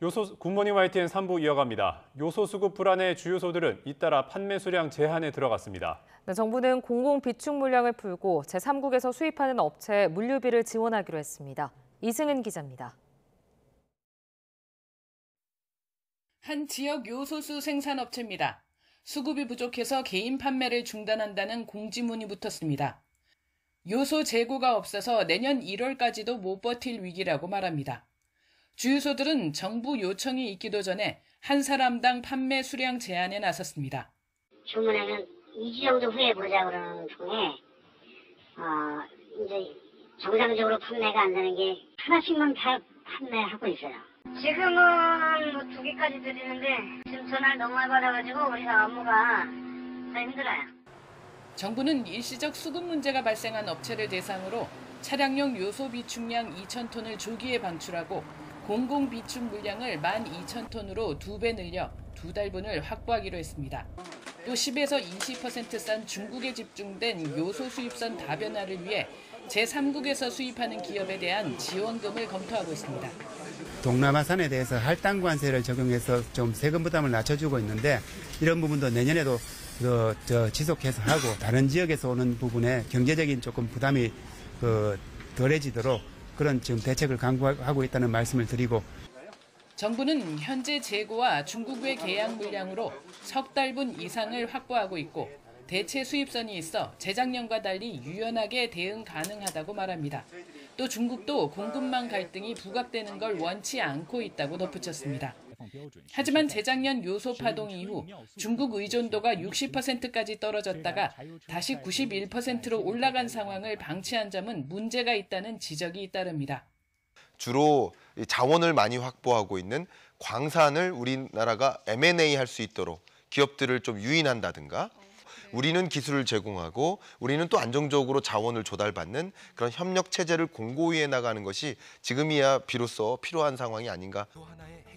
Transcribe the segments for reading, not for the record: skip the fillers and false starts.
굿모닝 YTN 3부 이어갑니다. 요소 수급 불안의 주요소들은 잇따라 판매 수량 제한에 들어갔습니다. 네, 정부는 공공 비축 물량을 풀고 제3국에서 수입하는 업체에 물류비를 지원하기로 했습니다. 이승은 기자입니다. 한 지역 요소수 생산업체입니다. 수급이 부족해서 개인 판매를 중단한다는 공지문이 붙었습니다. 요소 재고가 없어서 내년 1월까지도 못 버틸 위기라고 말합니다. 주유소들은 정부 요청이 있기도 전에 한 사람당 판매 수량 제한에 나섰습니다. 주문에는 2주 정도 후에 보자 그러는 통에 이제 정상적으로 판매가 안 되는 게 하나씩만 다 판매하고 있어요. 지금은 뭐 2개까지 드리는데 지금 전화를 너무 많이 받아가지고 우리가 업무가 더 힘들어요. 정부는 일시적 수급 문제가 발생한 업체를 대상으로 차량용 요소 비축량 2,000톤을 조기에 방출하고 공공 비축 물량을 12,000톤으로 2배 늘려 2달분을 확보하기로 했습니다. 또 10에서 20% 싼 중국에 집중된 요소 수입선 다변화를 위해 제3국에서 수입하는 기업에 대한 지원금을 검토하고 있습니다. 동남아산에 대해서 할당 관세를 적용해서 좀 세금 부담을 낮춰주고 있는데 이런 부분도 내년에도 지속해서 하고 다른 지역에서 오는 부분에 경제적인 조금 부담이 덜해지도록 그런 지금 대책을 강구하고 있다는 말씀을 드리고 정부는 현재 재고와 중국의 계약 물량으로 석 달분 이상을 확보하고 있고 대체 수입선이 있어 재작년과 달리 유연하게 대응 가능하다고 말합니다. 또 중국도 공급망 갈등이 부각되는 걸 원치 않고 있다고 덧붙였습니다. 하지만 재작년 요소 파동 이후 중국 의존도가 60%까지 떨어졌다가 다시 91%로 올라간 상황을 방치한 점은 문제가 있다는 지적이 잇따릅니다. 주로 자원을 많이 확보하고 있는 광산을 우리나라가 M&A 할 수 있도록 기업들을 좀 유인한다든가 우리는 기술을 제공하고 우리는 또 안정적으로 자원을 조달받는 그런 협력 체제를 공고히 해나가는 것이 지금이야 비로소 필요한 상황이 아닌가.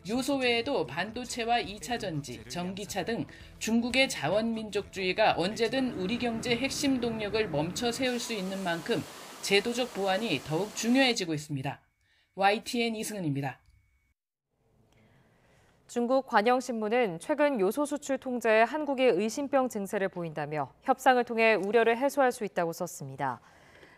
요소 외에도 반도체와 2차 전지, 전기차 등 중국의 자원민족주의가 언제든 우리 경제 핵심 동력을 멈춰 세울 수 있는 만큼 제도적 보완이 더욱 중요해지고 있습니다. YTN 이승은입니다. 중국 관영신문은 최근 요소 수출 통제에 한국이 의심병 증세를 보인다며 협상을 통해 우려를 해소할 수 있다고 썼습니다.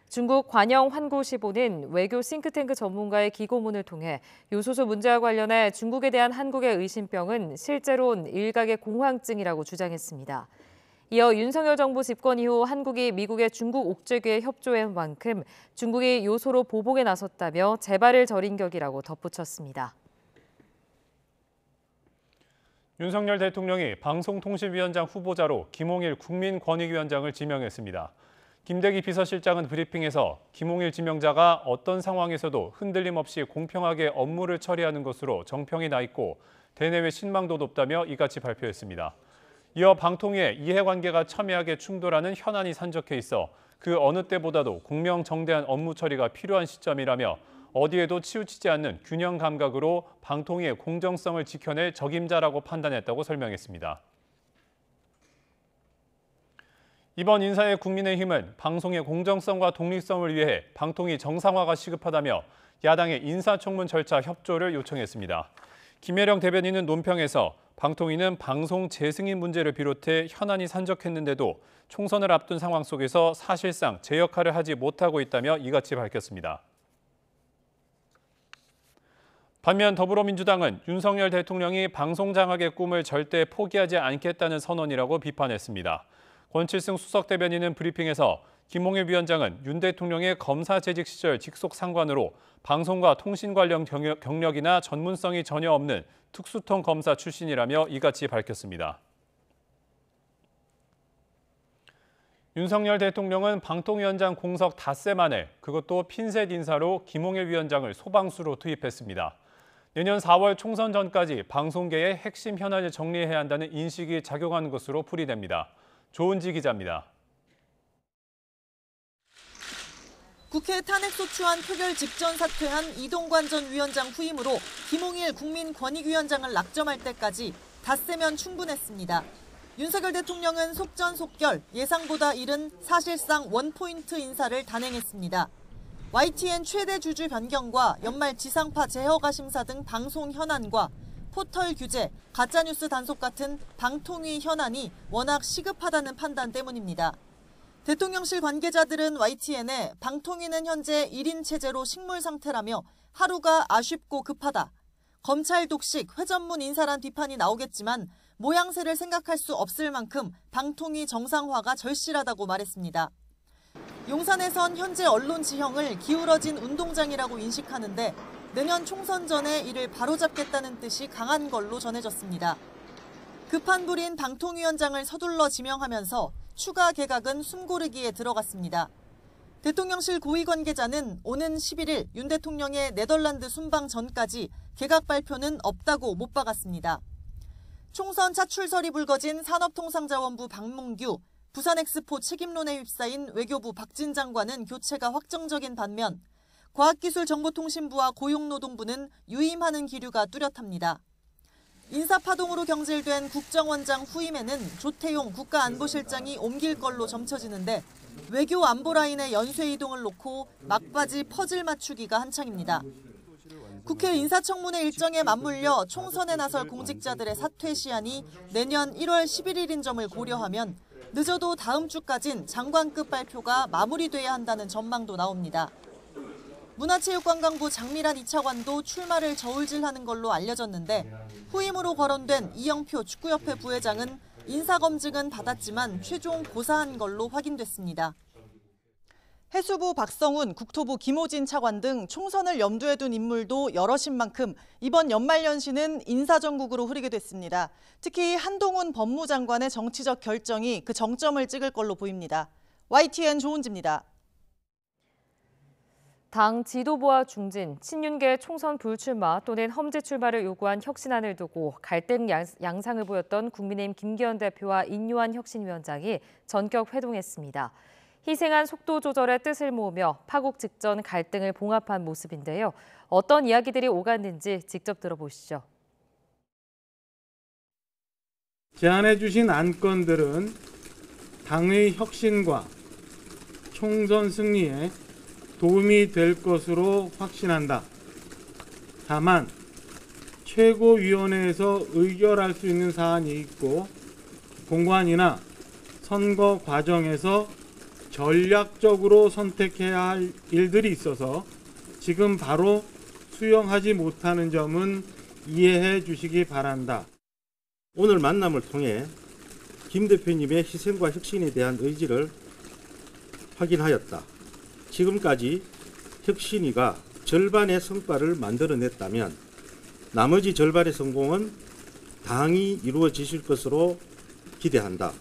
중국 관영환구시보는 외교 싱크탱크 전문가의 기고문을 통해 요소수 문제와 관련해 중국에 대한 한국의 의심병은 실제로는 일각의 공황증이라고 주장했습니다. 이어 윤석열 정부 집권 이후 한국이 미국의 중국 옥죄기에 협조한 만큼 중국이 요소로 보복에 나섰다며 재발을 저린 격이라고 덧붙였습니다. 윤석열 대통령이 방송통신위원장 후보자로 김홍일 국민권익위원장을 지명했습니다. 김대기 비서실장은 브리핑에서 김홍일 지명자가 어떤 상황에서도 흔들림 없이 공평하게 업무를 처리하는 것으로 정평이 나 있고 대내외 신망도 높다며 이같이 발표했습니다. 이어 방통위에 이해관계가 첨예하게 충돌하는 현안이 산적해 있어 그 어느 때보다도 공명정대한 업무 처리가 필요한 시점이라며 어디에도 치우치지 않는 균형 감각으로 방통위의 공정성을 지켜낼 적임자라고 판단했다고 설명했습니다. 이번 인사의 국민의힘은 방송의 공정성과 독립성을 위해 방통위 정상화가 시급하다며 야당의 인사청문 절차 협조를 요청했습니다. 김혜령 대변인은 논평에서 방통위는 방송 재승인 문제를 비롯해 현안이 산적했는데도 총선을 앞둔 상황 속에서 사실상 제 역할을 하지 못하고 있다며 이같이 밝혔습니다. 반면 더불어민주당은 윤석열 대통령이 방송 장악의 꿈을 절대 포기하지 않겠다는 선언이라고 비판했습니다. 권칠승 수석 대변인은 브리핑에서 김홍일 위원장은 윤 대통령의 검사 재직 시절 직속 상관으로 방송과 통신 관련 경력이나 전문성이 전혀 없는 특수통 검사 출신이라며 이같이 밝혔습니다. 윤석열 대통령은 방통위원장 공석 닷새 만에 그것도 핀셋 인사로 김홍일 위원장을 소방수로 투입했습니다. 내년 4월 총선 전까지 방송계의 핵심 현안을 정리해야 한다는 인식이 작용하는 것으로 풀이됩니다. 조은지 기자입니다. 국회 탄핵소추안 표결 직전 사퇴한 이동관 전 위원장 후임으로 김홍일 국민권익위원장을 낙점할 때까지 닷새면 충분했습니다. 윤석열 대통령은 속전속결, 예상보다 이른 사실상 원포인트 인사를 단행했습니다. YTN 최대 주주 변경과 연말 지상파 재허가 심사 등 방송 현안과 포털 규제, 가짜뉴스 단속 같은 방통위 현안이 워낙 시급하다는 판단 때문입니다. 대통령실 관계자들은 YTN에 방통위는 현재 1인 체제로 식물 상태라며 하루가 아쉽고 급하다. 검찰 독식, 회전문 인사란 비판이 나오겠지만 모양새를 생각할 수 없을 만큼 방통위 정상화가 절실하다고 말했습니다. 용산에선 현재 언론 지형을 기울어진 운동장이라고 인식하는데 내년 총선 전에 이를 바로잡겠다는 뜻이 강한 걸로 전해졌습니다. 급한 불인 방통위원장을 서둘러 지명하면서 추가 개각은 숨고르기에 들어갔습니다. 대통령실 고위 관계자는 오는 11일 윤 대통령의 네덜란드 순방 전까지 개각 발표는 없다고 못 박았습니다. 총선 차출설이 불거진 산업통상자원부 박문규, 부산엑스포 책임론에 휩싸인 외교부 박진 장관은 교체가 확정적인 반면 과학기술정보통신부와 고용노동부는 유임하는 기류가 뚜렷합니다. 인사파동으로 경질된 국정원장 후임에는 조태용 국가안보실장이 옮길 걸로 점쳐지는데 외교 안보 라인의 연쇄 이동을 놓고 막바지 퍼즐 맞추기가 한창입니다. 국회 인사청문회 일정에 맞물려 총선에 나설 공직자들의 사퇴 시한이 내년 1월 11일인 점을 고려하면 늦어도 다음 주까진 장관급 발표가 마무리돼야 한다는 전망도 나옵니다. 문화체육관광부 장미란 2차관도 출마를 저울질하는 걸로 알려졌는데 후임으로 거론된 이영표 축구협회 부회장은 인사검증은 받았지만 최종 고사한 걸로 확인됐습니다. 해수부 박성훈, 국토부 김호진 차관 등 총선을 염두에 둔 인물도 여럿인 만큼 이번 연말연시는 인사정국으로 흐리게 됐습니다. 특히 한동훈 법무장관의 정치적 결정이 그 정점을 찍을 걸로 보입니다. YTN 조은지입니다. 당 지도부와 중진, 친윤계 총선 불출마 또는 험지 출마를 요구한 혁신안을 두고 갈등 양상을 보였던 국민의힘 김기현 대표와 인요한 혁신위원장이 전격 회동했습니다. 희생한 속도 조절의 뜻을 모으며 파국 직전 갈등을 봉합한 모습인데요. 어떤 이야기들이 오갔는지 직접 들어보시죠. 제안해 주신 안건들은 당의 혁신과 총선 승리에 도움이 될 것으로 확신한다. 다만 최고위원회에서 의결할 수 있는 사안이 있고 공관이나 선거 과정에서 전략적으로 선택해야 할 일들이 있어서 지금 바로 수용하지 못하는 점은 이해해 주시기 바란다. 오늘 만남을 통해 김 대표님의 희생과 혁신에 대한 의지를 확인하였다. 지금까지 혁신위가 절반의 성과를 만들어냈다면 나머지 절반의 성공은 당이 이루어지실 것으로 기대한다.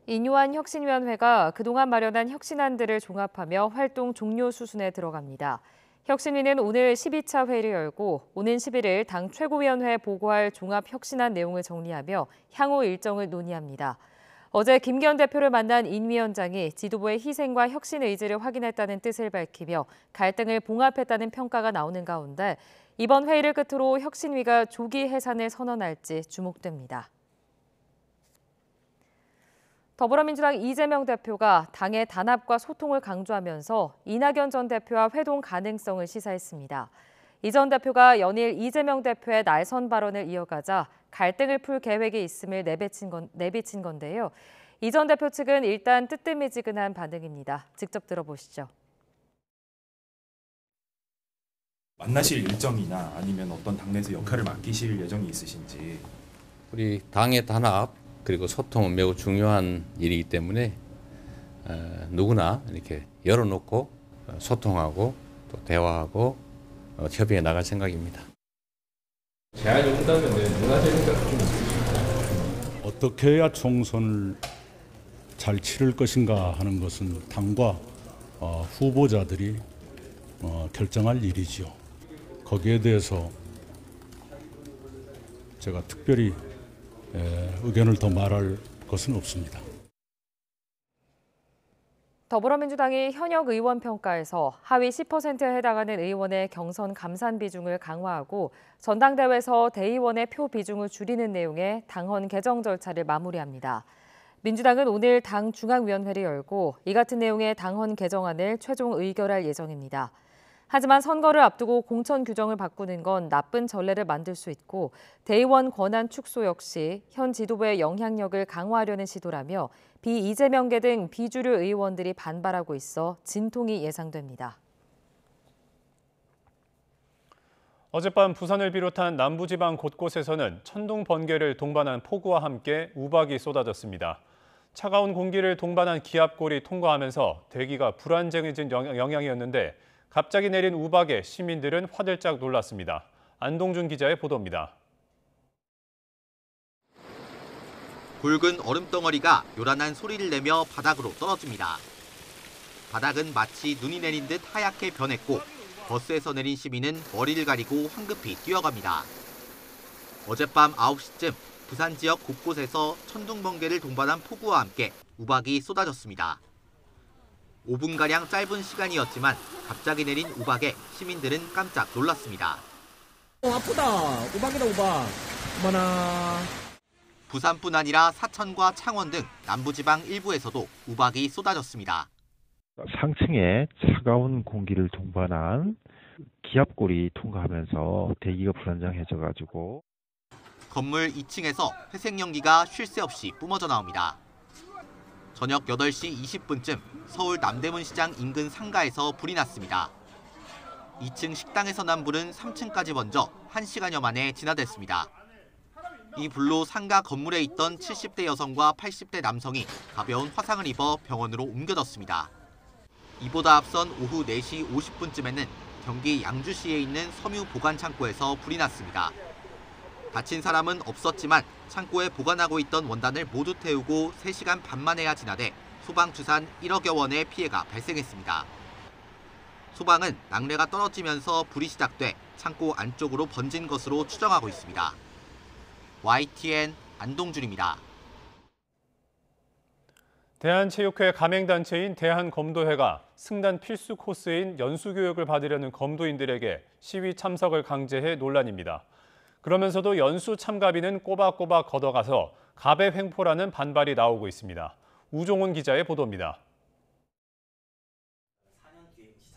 인요한 혁신위원회가 그동안 마련한 혁신안들을 종합하며 활동 종료 수순에 들어갑니다. 혁신위는 오늘 12차 회의를 열고 오는 11일 당 최고위원회에 보고할 종합혁신안 내용을 정리하며 향후 일정을 논의합니다. 어제 김기현 대표를 만난 인 위원장이 지도부의 희생과 혁신 의지를 확인했다는 뜻을 밝히며 갈등을 봉합했다는 평가가 나오는 가운데 이번 회의를 끝으로 혁신위가 조기 해산을 선언할지 주목됩니다. 더불어민주당 이재명 대표가 당의 단합과 소통을 강조하면서 이낙연 전 대표와 회동 가능성을 시사했습니다. 이 전 대표가 연일 이재명 대표의 날선 발언을 이어가자 갈등을 풀 계획이 있음을 내비친 건데요. 이 전 대표 측은 일단 뜨뜻미지근한 반응입니다. 직접 들어보시죠. 만나실 일정이나 아니면 어떤 당내에서 역할을 맡기실 예정이 있으신지. 우리 당의 단합 그리고 소통은 매우 중요한 일이기 때문에 누구나 이렇게 열어놓고 소통하고 또 대화하고 협의해 나갈 생각입니다. 제안이 온다면 문화재 생각 좀 있으신가요? 어떻게 해야 총선을 잘 치를 것인가 하는 것은 당과 후보자들이 결정할 일이지요. 거기에 대해서 제가 특별히 의견을 더 말할 것은 없습니다. 더불어민주당이 현역 의원 평가에서 하위 10%에 해당하는 의원의 경선 감산 비중을 강화하고 전당대회에서 대의원의 표 비중을 줄이는 내용의 당헌 개정 절차를 마무리합니다. 민주당은 오늘 당 중앙위원회를 열고 이 같은 내용의 당헌 개정안을 최종 의결할 예정입니다. 하지만 선거를 앞두고 공천 규정을 바꾸는 건 나쁜 전례를 만들 수 있고 대의원 권한 축소 역시 현 지도부의 영향력을 강화하려는 시도라며 비이재명계 등 비주류 의원들이 반발하고 있어 진통이 예상됩니다. 어젯밤 부산을 비롯한 남부지방 곳곳에서는 천둥 번개를 동반한 폭우와 함께 우박이 쏟아졌습니다. 차가운 공기를 동반한 기압골이 통과하면서 대기가 불안정해진 영향이었는데 갑자기 내린 우박에 시민들은 화들짝 놀랐습니다. 안동준 기자의 보도입니다. 굵은 얼음덩어리가 요란한 소리를 내며 바닥으로 떨어집니다. 바닥은 마치 눈이 내린 듯 하얗게 변했고 버스에서 내린 시민은 머리를 가리고 황급히 뛰어갑니다. 어젯밤 9시쯤 부산 지역 곳곳에서 천둥 번개를 동반한 폭우와 함께 우박이 쏟아졌습니다. 5분가량 짧은 시간이었지만 갑자기 내린 우박에 시민들은 깜짝 놀랐습니다. 아프다. 우박이다 우박. 어머나. 부산뿐 아니라 사천과 창원 등 남부지방 일부에서도 우박이 쏟아졌습니다. 상층에 차가운 공기를 동반한 기압골이 통과하면서 대기가 불안정해져가지고 건물 2층에서 회색 연기가 쉴 새 없이 뿜어져 나옵니다. 저녁 8시 20분쯤 서울 남대문 시장 인근 상가에서 불이 났습니다. 2층 식당에서 난 불은 3층까지 번져 1시간여 만에 진화됐습니다. 이 불로 상가 건물에 있던 70대 여성과 80대 남성이 가벼운 화상을 입어 병원으로 옮겨졌습니다. 이보다 앞선 오후 4시 50분쯤에는 경기 양주시에 있는 섬유 보관 창고에서 불이 났습니다. 다친 사람은 없었지만 창고에 보관하고 있던 원단을 모두 태우고 3시간 반 만에야 진화돼 소방 추산 1억여 원의 피해가 발생했습니다. 소방은 낙뢰가 떨어지면서 불이 시작돼 창고 안쪽으로 번진 것으로 추정하고 있습니다. YTN 안동준입니다. 대한체육회 가맹단체인 대한검도회가 승단 필수 코스인 연수교육을 받으려는 검도인들에게 시위 참석을 강제해 논란입니다. 그러면서도 연수 참가비는 꼬박꼬박 걷어가서 갑의 횡포라는 반발이 나오고 있습니다. 우종훈 기자의 보도입니다.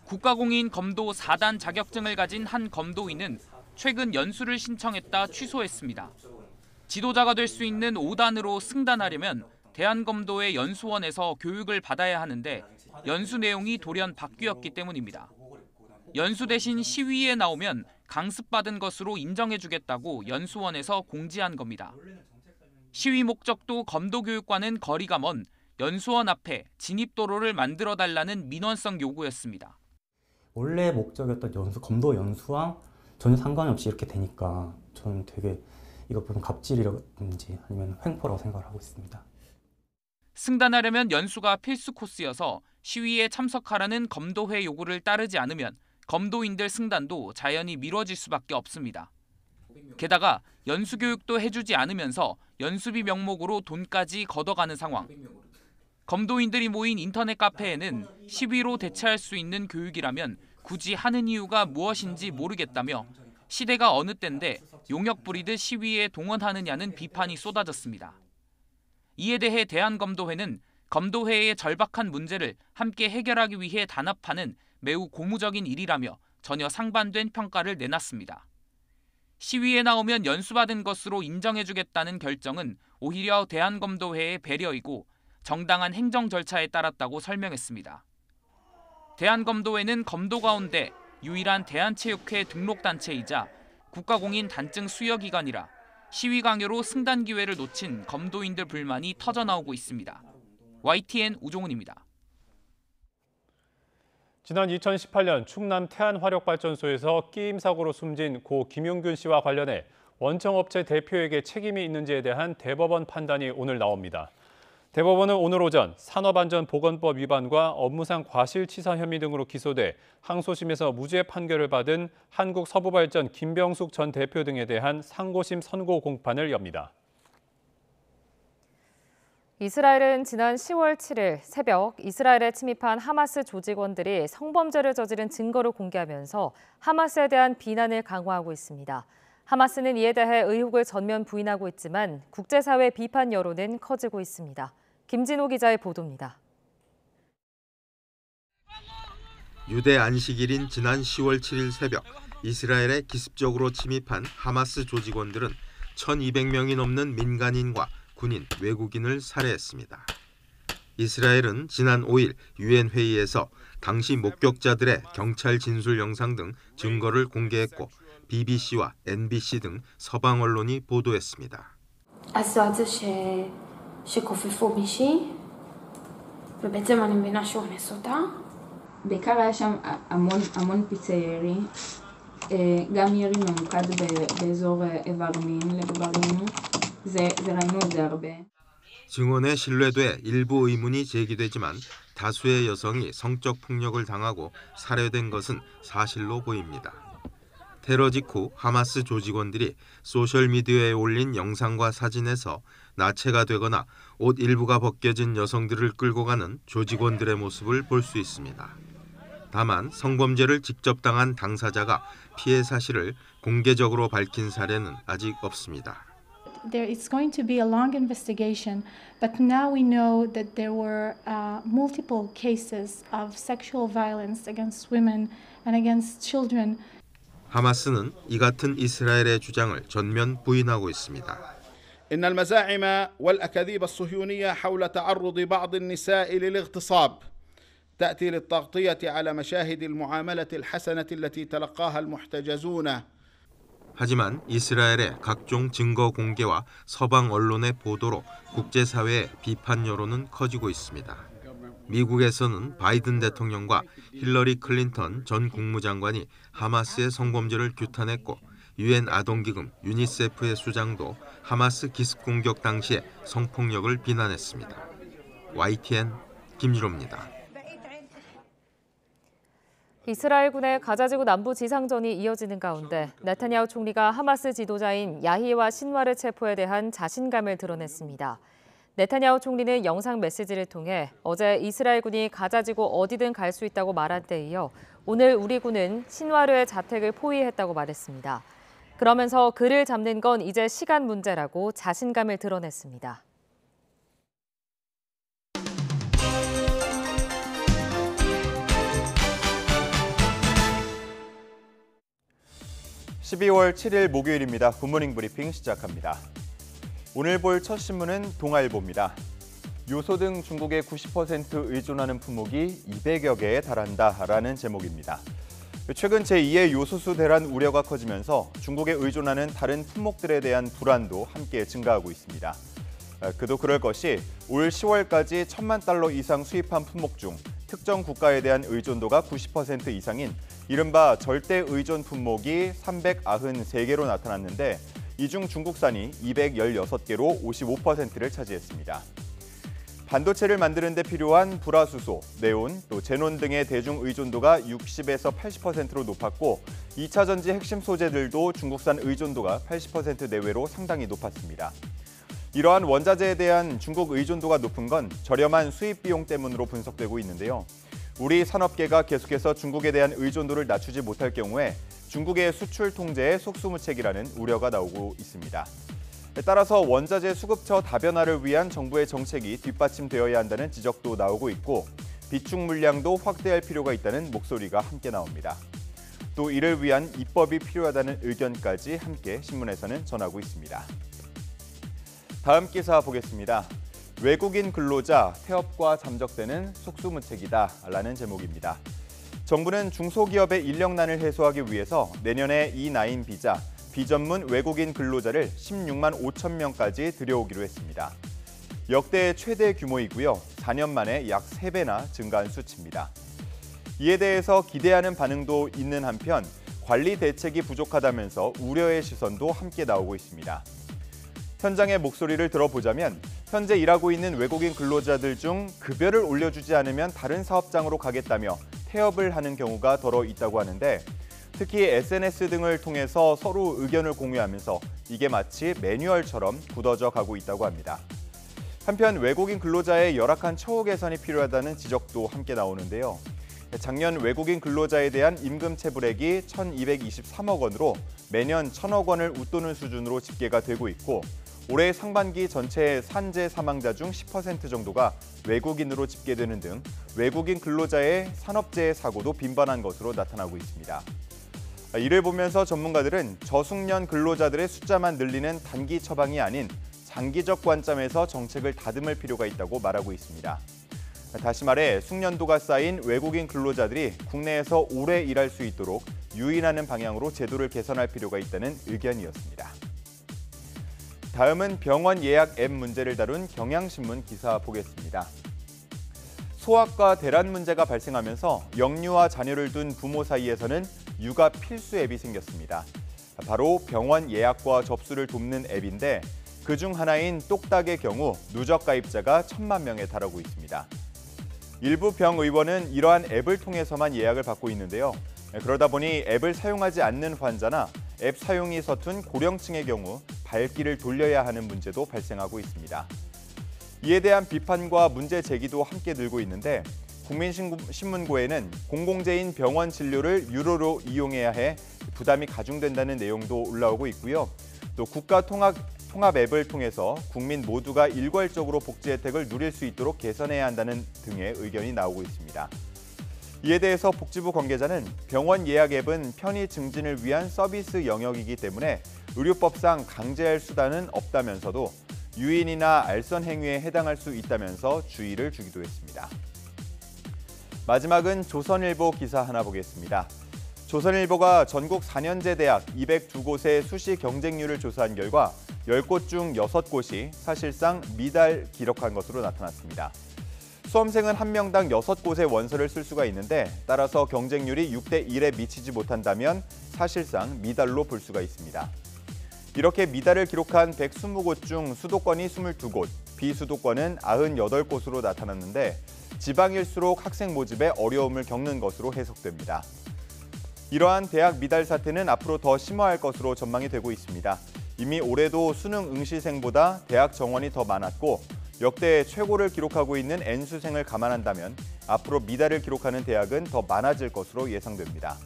국가공인 검도 4단 자격증을 가진 한 검도인은 최근 연수를 신청했다 취소했습니다. 지도자가 될 수 있는 5단으로 승단하려면 대한검도의 연수원에서 교육을 받아야 하는데 연수 내용이 돌연 바뀌었기 때문입니다. 연수 대신 시위에 나오면 강습받은 것으로 인정해주겠다고 연수원에서 공지한 겁니다. 시위 목적도 검도교육과는 거리가 먼 연수원 앞에 진입도로를 만들어달라는 민원성 요구였습니다. 원래 목적이었던 검도 연수와 전혀 상관없이 이렇게 되니까 저는 되게 이거 보면 갑질이라든지 아니면 횡포라고 생각을 하고 있습니다. 승단하려면 연수가 필수 코스여서 시위에 참석하라는 검도회 요구를 따르지 않으면 검도인들 승단도 자연히 미뤄질 수밖에 없습니다. 게다가 연수 교육도 해주지 않으면서 연수비 명목으로 돈까지 걷어가는 상황. 검도인들이 모인 인터넷 카페에는 시위로 대체할 수 있는 교육이라면 굳이 하는 이유가 무엇인지 모르겠다며 시대가 어느 때인데 용역 부리듯 시위에 동원하느냐는 비판이 쏟아졌습니다. 이에 대해 대한검도회는 검도회의 절박한 문제를 함께 해결하기 위해 단합하는 매우 고무적인 일이라며 전혀 상반된 평가를 내놨습니다. 시위에 나오면 연수받은 것으로 인정해주겠다는 결정은 오히려 대한검도회의 배려이고 정당한 행정 절차에 따랐다고 설명했습니다. 대한검도회는 검도 가운데 유일한 대한체육회 등록단체이자 국가공인 단증 수여기관이라 시위 강요로 승단 기회를 놓친 검도인들 불만이 터져나오고 있습니다. YTN 우종훈입니다. 지난 2018년 충남 태안화력발전소에서 끼임 사고로 숨진 고 김용균 씨와 관련해 원청업체 대표에게 책임이 있는지에 대한 대법원 판단이 오늘 나옵니다. 대법원은 오늘 오전 산업안전보건법 위반과 업무상 과실치사 혐의 등으로 기소돼 항소심에서 무죄 판결을 받은 한국서부발전 김병숙 전 대표 등에 대한 상고심 선고 공판을 엽니다. 이스라엘은 지난 10월 7일 새벽 이스라엘에 침입한 하마스 조직원들이 성범죄를 저지른 증거를 공개하면서 하마스에 대한 비난을 강화하고 있습니다. 하마스는 이에 대해 의혹을 전면 부인하고 있지만 국제사회 비판 여론은 커지고 있습니다. 김진호 기자의 보도입니다. 유대 안식일인 지난 10월 7일 새벽 이스라엘에 기습적으로 침입한 하마스 조직원들은 1,200명이 넘는 민간인과 군인, 외국인을 살해했습니다. 이스라엘은 지난 5일 유엔 회의에서 당시 목격자들의 경찰 진술 영상 등 증거를 공개했고 BBC와 NBC 등 서방 언론이 보도했습니다. שכופפו מישהי, ובעצם אני מבינה שהוא אנס אותה. בעיקר היה שם המון פצעי ירי, גם ירי ממוקד באזור איבר מין לגברים, ראינו את זה הרבה. 증언에 신뢰돼 일부 의문이 제기되지만 다수의 여성이 성적 폭력을 당하고 살해된 것은 사실로 보입니다. 테러 직후 하마스 조직원들이 소셜미디어에 올린 영상과 사진에서 나체가 되거나 옷 일부가 벗겨진 여성들을 끌고 가는 조직원들의 모습을 볼 수 있습니다. 다만 성범죄를 직접 당한 당사자가 피해 사실을 공개적으로 밝힌 사례는 아직 없습니다. There is going to be a long investigation, but now we know that there were multiple cases of sexual violence against women and against children. 하마스는 이 같은 이스라엘의 주장을 전면 부인하고 있습니다. إن المزاعم والأكاذيب الصهيونية حول تعرض بعض النساء للاغتصاب تأتي للتغطية على مشاهد المعاملة الحسنة التي تلقاها المحتجزون. 하지만 이스라엘의 각종 증거 공개와 서방 언론의 보도로 국제사회의 비판 여론은 커지고 있습니다. 미국에서는 바이든 대통령과 힐러리 클린턴 전 국무장관이 하마스의 성범죄를 규탄했고 유엔 아동기금 유니세프의 수장도 하마스 기습 공격 당시의 성폭력을 비난했습니다. YTN 김유로입니다. 이스라엘군의 가자지구 남부 지상전이 이어지는 가운데 네타냐후 총리가 하마스 지도자인 야히와 신와르 체포에 대한 자신감을 드러냈습니다. 네타냐후 총리는 영상 메시지를 통해 어제 이스라엘군이 가자지구 어디든 갈 수 있다고 말한 데 이어 오늘 우리 군은 신와르의 자택을 포위했다고 말했습니다. 그러면서 그를 잡는 건 이제 시간 문제라고 자신감을 드러냈습니다. 12월 7일 목요일입니다. 굿모닝 브리핑 시작합니다. 오늘 볼 첫 신문은 동아일보입니다. 요소 등 중국에 90% 의존하는 품목이 200여 개에 달한다라는 제목입니다. 최근 제2의 요소수 대란 우려가 커지면서 중국에 의존하는 다른 품목들에 대한 불안도 함께 증가하고 있습니다. 그도 그럴 것이 올 10월까지 1,000만 달러 이상 수입한 품목 중 특정 국가에 대한 의존도가 90% 이상인 이른바 절대 의존 품목이 393개로 나타났는데 이 중 중국산이 216개로 55%를 차지했습니다. 반도체를 만드는 데 필요한 불화수소, 네온, 또 제논 등의 대중 의존도가 60에서 80%로 높았고 2차 전지 핵심 소재들도 중국산 의존도가 80% 내외로 상당히 높았습니다. 이러한 원자재에 대한 중국 의존도가 높은 건 저렴한 수입 비용 때문으로 분석되고 있는데요. 우리 산업계가 계속해서 중국에 대한 의존도를 낮추지 못할 경우에 중국의 수출 통제의 속수무책이라는 우려가 나오고 있습니다. 따라서 원자재 수급처 다변화를 위한 정부의 정책이 뒷받침되어야 한다는 지적도 나오고 있고 비축 물량도 확대할 필요가 있다는 목소리가 함께 나옵니다. 또 이를 위한 입법이 필요하다는 의견까지 함께 신문에서는 전하고 있습니다. 다음 기사 보겠습니다. 외국인 근로자 태업과 잠적되는 속수무책이다라는 제목입니다. 정부는 중소기업의 인력난을 해소하기 위해서 내년에 E9 비자, 비전문 외국인 근로자를 16만 5천 명까지 들여오기로 했습니다. 역대 최대 규모이고요. 4년 만에 약 3배나 증가한 수치입니다. 이에 대해서 기대하는 반응도 있는 한편 관리 대책이 부족하다면서 우려의 시선도 함께 나오고 있습니다. 현장의 목소리를 들어보자면 현재 일하고 있는 외국인 근로자들 중 급여를 올려주지 않으면 다른 사업장으로 가겠다며 태업을 하는 경우가 더러 있다고 하는데 특히 SNS 등을 통해서 서로 의견을 공유하면서 이게 마치 매뉴얼처럼 굳어져 가고 있다고 합니다. 한편 외국인 근로자의 열악한 처우 개선이 필요하다는 지적도 함께 나오는데요. 작년 외국인 근로자에 대한 임금 체불액이 1,223억 원으로 매년 1,000억 원을 웃도는 수준으로 집계가 되고 있고 올해 상반기 전체 산재 사망자 중 10% 정도가 외국인으로 집계되는 등 외국인 근로자의 산업재해 사고도 빈번한 것으로 나타나고 있습니다. 이를 보면서 전문가들은 저숙련 근로자들의 숫자만 늘리는 단기 처방이 아닌 장기적 관점에서 정책을 다듬을 필요가 있다고 말하고 있습니다. 다시 말해 숙련도가 쌓인 외국인 근로자들이 국내에서 오래 일할 수 있도록 유인하는 방향으로 제도를 개선할 필요가 있다는 의견이었습니다. 다음은 병원 예약 앱 문제를 다룬 경향신문 기사 보겠습니다. 소아과 대란 문제가 발생하면서 영유아 자녀를 둔 부모 사이에서는 육아 필수 앱이 생겼습니다. 바로 병원 예약과 접수를 돕는 앱인데 그중 하나인 똑딱의 경우 누적 가입자가 1,000만 명에 달하고 있습니다. 일부 병의원은 이러한 앱을 통해서만 예약을 받고 있는데요. 그러다 보니 앱을 사용하지 않는 환자나 앱 사용이 서툰 고령층의 경우 발길을 돌려야 하는 문제도 발생하고 있습니다. 이에 대한 비판과 문제 제기도 함께 늘고 있는데 국민신문고에는 공공재인 병원 진료를 유료로 이용해야 해 부담이 가중된다는 내용도 올라오고 있고요. 또 국가통합 앱을 통해서 국민 모두가 일괄적으로 복지 혜택을 누릴 수 있도록 개선해야 한다는 등의 의견이 나오고 있습니다. 이에 대해서 복지부 관계자는 병원 예약 앱은 편의 증진을 위한 서비스 영역이기 때문에 의료법상 강제할 수단은 없다면서도 유인이나 알선 행위에 해당할 수 있다면서 주의를 주기도 했습니다. 마지막은 조선일보 기사 하나 보겠습니다. 조선일보가 전국 4년제 대학 202곳의 수시 경쟁률을 조사한 결과 10곳 중 6곳이 사실상 미달 기록한 것으로 나타났습니다. 수험생은 한 명당 6곳의 원서를 쓸 수가 있는데 따라서 경쟁률이 6대 1에 미치지 못한다면 사실상 미달로 볼 수가 있습니다. 이렇게 미달을 기록한 120곳 중 수도권이 22곳, 비수도권은 98곳으로 나타났는데 지방일수록 학생 모집에 어려움을 겪는 것으로 해석됩니다. 이러한 대학 미달 사태는 앞으로 더 심화할 것으로 전망이 되고 있습니다. 이미 올해도 수능 응시생보다 대학 정원이 더 많았고 역대 최고를 기록하고 있는 N수생을 감안한다면 앞으로 미달을 기록하는 대학은 더 많아질 것으로 예상됩니다.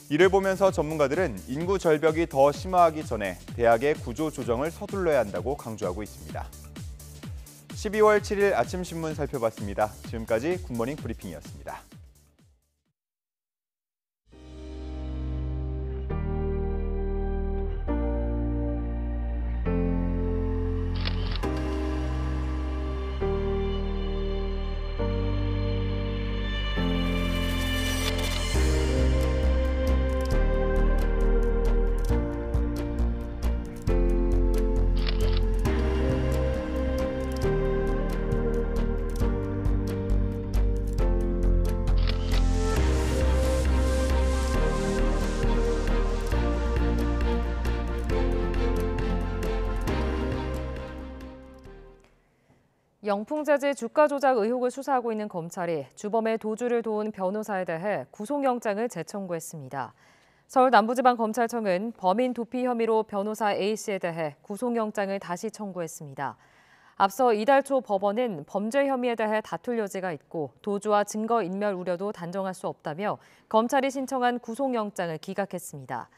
이를 보면서 전문가들은 인구 절벽이 더 심화하기 전에 대학의 구조 조정을 서둘러야 한다고 강조하고 있습니다. 12월 7일 아침 신문 살펴봤습니다. 지금까지 굿모닝 브리핑이었습니다. 영풍재지 주가 조작 의혹을 수사하고 있는 검찰이 주범의 도주를 도운 변호사에 대해 구속영장을 재청구했습니다. 서울 남부지방검찰청은 범인 도피 혐의로 변호사 A씨에 대해 구속영장을 다시 청구했습니다. 앞서 이달 초 법원은 범죄 혐의에 대해 다툴 여지가 있고 도주와 증거 인멸 우려도 단정할 수 없다며 검찰이 신청한 구속영장을 기각했습니다.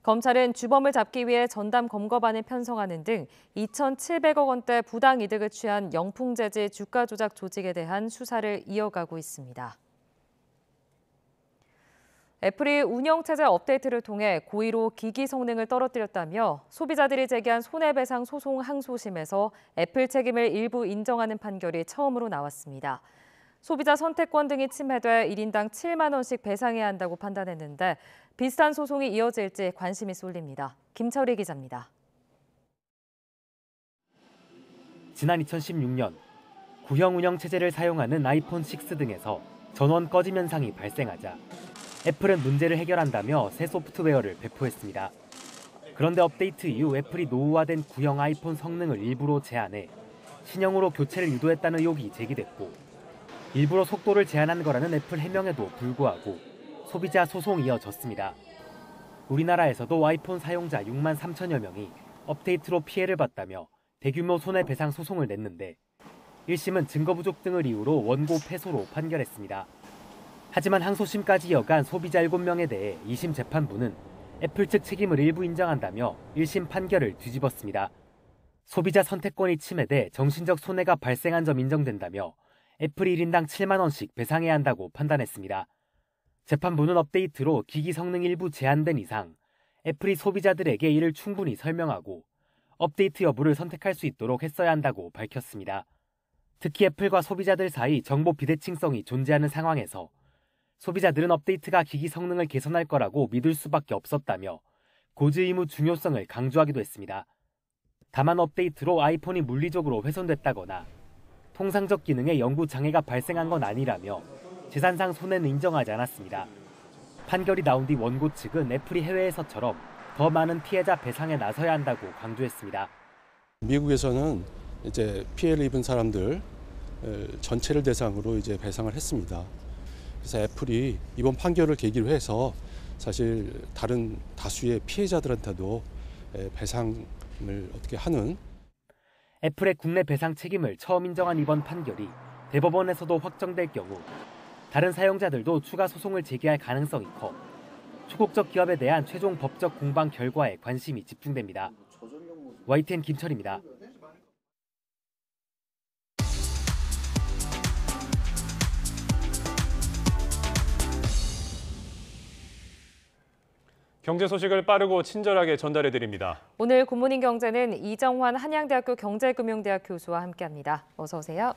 검찰은 주범을 잡기 위해 전담 검거반을 편성하는 등 2,700억 원대 부당 이득을 취한 영풍재지 주가 조작 조직에 대한 수사를 이어가고 있습니다. 애플이 운영체제 업데이트를 통해 고의로 기기 성능을 떨어뜨렸다며 소비자들이 제기한 손해배상 소송 항소심에서 애플 책임을 일부 인정하는 판결이 처음으로 나왔습니다. 소비자 선택권 등이 침해돼 1인당 7만 원씩 배상해야 한다고 판단했는데 비슷한 소송이 이어질지 관심이 쏠립니다. 김철희 기자입니다. 지난 2016년 구형 운영 체제를 사용하는 아이폰 6 등에서 전원 꺼짐 현상이 발생하자 애플은 문제를 해결한다며 새 소프트웨어를 배포했습니다. 그런데 업데이트 이후 애플이 노후화된 구형 아이폰 성능을 일부러 제한해 신형으로 교체를 유도했다는 의혹이 제기됐고 일부러 속도를 제한한 거라는 애플 해명에도 불구하고 소비자 소송이 이어졌습니다. 우리나라에서도 아이폰 사용자 6만 3천여 명이 업데이트로 피해를 봤다며 대규모 손해배상 소송을 냈는데 1심은 증거 부족 등을 이유로 원고 패소로 판결했습니다. 하지만 항소심까지 이어간 소비자 7명에 대해 2심 재판부는 애플 측 책임을 일부 인정한다며 1심 판결을 뒤집었습니다. 소비자 선택권이 침해돼 정신적 손해가 발생한 점 인정된다며 애플이 1인당 7만 원씩 배상해야 한다고 판단했습니다. 재판부는 업데이트로 기기 성능 일부 제한된 이상 애플이 소비자들에게 이를 충분히 설명하고 업데이트 여부를 선택할 수 있도록 했어야 한다고 밝혔습니다. 특히 애플과 소비자들 사이 정보 비대칭성이 존재하는 상황에서 소비자들은 업데이트가 기기 성능을 개선할 거라고 믿을 수밖에 없었다며 고지 의무 중요성을 강조하기도 했습니다. 다만 업데이트로 아이폰이 물리적으로 훼손됐다거나 통상적 기능에 영구 장애가 발생한 건 아니라며 재산상 손해는 인정하지 않았습니다. 판결이 나온 뒤 원고 측은 애플이 해외에서처럼 더 많은 피해자 배상에 나서야 한다고 강조했습니다. 미국에서는 이제 피해를 입은 사람들 전체를 대상으로 이제 배상을 했습니다. 그래서 애플이 이번 판결을 계기로 해서 사실 다른 다수의 피해자들한테도 배상을 어떻게 하는 애플의 국내 배상 책임을 처음 인정한 이번 판결이 대법원에서도 확정될 경우 다른 사용자들도 추가 소송을 제기할 가능성이 커 초국적 기업에 대한 최종 법적 공방 결과에 관심이 집중됩니다. YTN 김철입니다. 경제 소식을 빠르고 친절하게 전달해드립니다. 오늘 굿모닝 경제는 이정환 한양대학교 경제금융대학 교수와 함께합니다. 어서 오세요.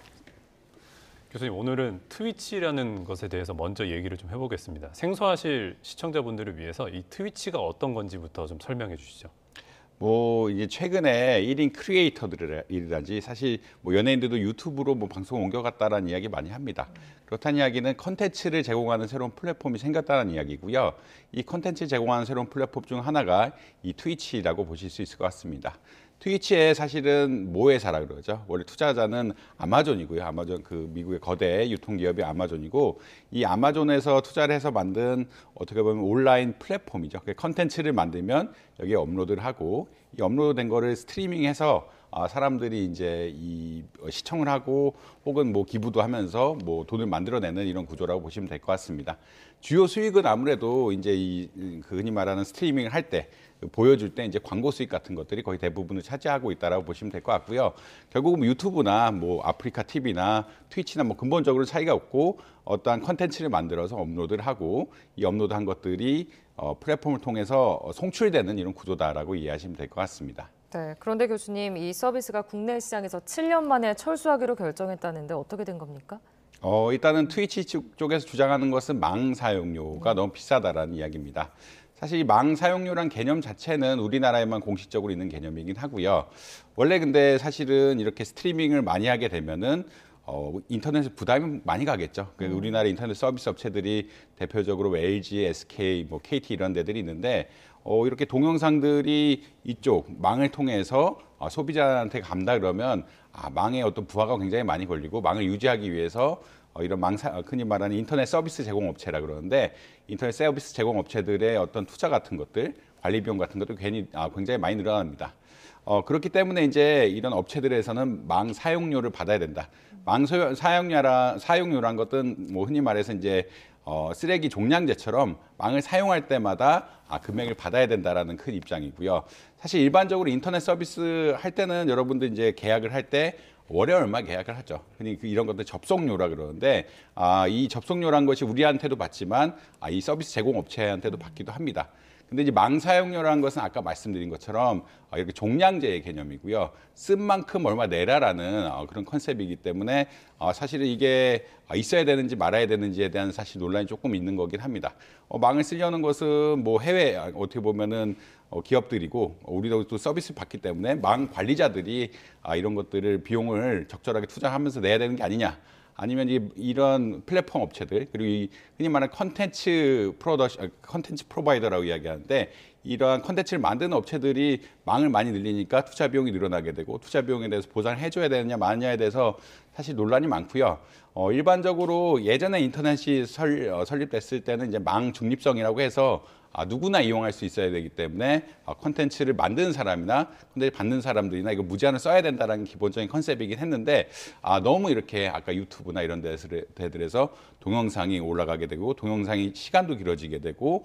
교수님, 오늘은 트위치라는 것에 대해서 먼저 얘기를 좀 해보겠습니다. 생소하실 시청자분들을 위해서 이 트위치가 어떤 건지부터 좀 설명해 주시죠. 이제 최근에 1인 크리에이터들이라든지 사실 연예인들도 유튜브로 방송을 옮겨갔다라는 이야기 많이 합니다. 그렇다는 이야기는 컨텐츠를 제공하는 새로운 플랫폼이 생겼다는 이야기고요. 이 컨텐츠 제공하는 새로운 플랫폼 중 하나가 이 트위치라고 보실 수 있을 것 같습니다. 트위치에 사실은 모회사라 그러죠. 원래 투자자는 아마존이고요. 아마존 미국의 거대 유통기업이 아마존이고 이 아마존에서 투자를 해서 만든 어떻게 보면 온라인 플랫폼이죠. 컨텐츠를 만들면 여기에 업로드를 하고 이 업로드된 거를 스트리밍해서 사람들이 이제 이 시청을 하고 혹은 기부도 하면서 돈을 만들어내는 이런 구조라고 보시면 될 것 같습니다. 주요 수익은 아무래도 이제 흔히 말하는 스트리밍을 할 때 보여줄 때 이제 광고 수익 같은 것들이 거의 대부분을 차지하고 있다라고 보시면 될 것 같고요. 결국은 유튜브나 아프리카 TV나 트위치나 근본적으로 차이가 없고 어떠한 컨텐츠를 만들어서 업로드를 하고 이 업로드한 것들이 플랫폼을 통해서 송출되는 이런 구조다라고 이해하시면 될 것 같습니다. 네, 그런데 교수님, 이 서비스가 국내 시장에서 7년 만에 철수하기로 결정했다는데 어떻게 된 겁니까? 일단은 트위치 쪽에서 주장하는 것은 망 사용료가 너무 비싸다라는 이야기입니다. 사실 이 망 사용료란 개념 자체는 우리나라에만 공식적으로 있는 개념이긴 하고요. 원래 근데 사실은 이렇게 스트리밍을 많이 하게 되면은 인터넷에 부담이 많이 가겠죠. 우리나라 인터넷 서비스 업체들이 대표적으로 LG, SK, KT 이런 데들이 있는데 이렇게 동영상들이 이쪽 망을 통해서 소비자한테 간다 그러면 망의 어떤 부하가 굉장히 많이 걸리고 망을 유지하기 위해서 이런 흔히 말하는 인터넷 서비스 제공 업체라 그러는데 인터넷 서비스 제공 업체들의 어떤 투자 같은 것들, 관리 비용 같은 것도 굉장히 많이 늘어납니다. 그렇기 때문에 이제 이런 업체들에서는 망 사용료를 받아야 된다. 망 사용료란 것은 흔히 말해서 이제 쓰레기 종량제처럼 망을 사용할 때마다 금액을 받아야 된다라는 큰 입장이고요. 사실 일반적으로 인터넷 서비스 할 때는 여러분들 이제 계약을 할 때 월에 얼마 계약을 하죠. 이런 것들 접속료라 그러는데 이 접속료란 것이 우리한테도 받지만 이 서비스 제공 업체한테도 받기도 합니다. 근데 이제 망 사용료라는 것은 아까 말씀드린 것처럼 이렇게 종량제의 개념이고요. 쓴 만큼 얼마 내라라는 그런 컨셉이기 때문에 사실은 이게 있어야 되는지 말아야 되는지에 대한 사실 논란이 조금 있는 거긴 합니다. 망을 쓰려는 것은 해외 어떻게 보면은 기업들이고 우리도 또 서비스를 받기 때문에 망 관리자들이 이런 것들을 비용을 적절하게 투자하면서 내야 되는 게 아니냐. 아니면 이런 플랫폼 업체들 그리고 흔히 말하는 컨텐츠 프로바이더라고 이야기하는데 이러한 컨텐츠를 만드는 업체들이 망을 많이 늘리니까 투자 비용이 늘어나게 되고 투자 비용에 대해서 보상을 해줘야 되느냐 마느냐에 대해서 사실 논란이 많고요. 일반적으로 예전에 인터넷이 설립됐을 때는 이제 망 중립성이라고 해서 누구나 이용할 수 있어야 되기 때문에 콘텐츠를 만드는 사람이나 콘텐츠 받는 사람들이나 이거 무제한을 써야 된다는 기본적인 컨셉이긴 했는데 너무 이렇게 아까 유튜브나 이런 데들에서 동영상이 올라가게 되고 동영상이 시간도 길어지게 되고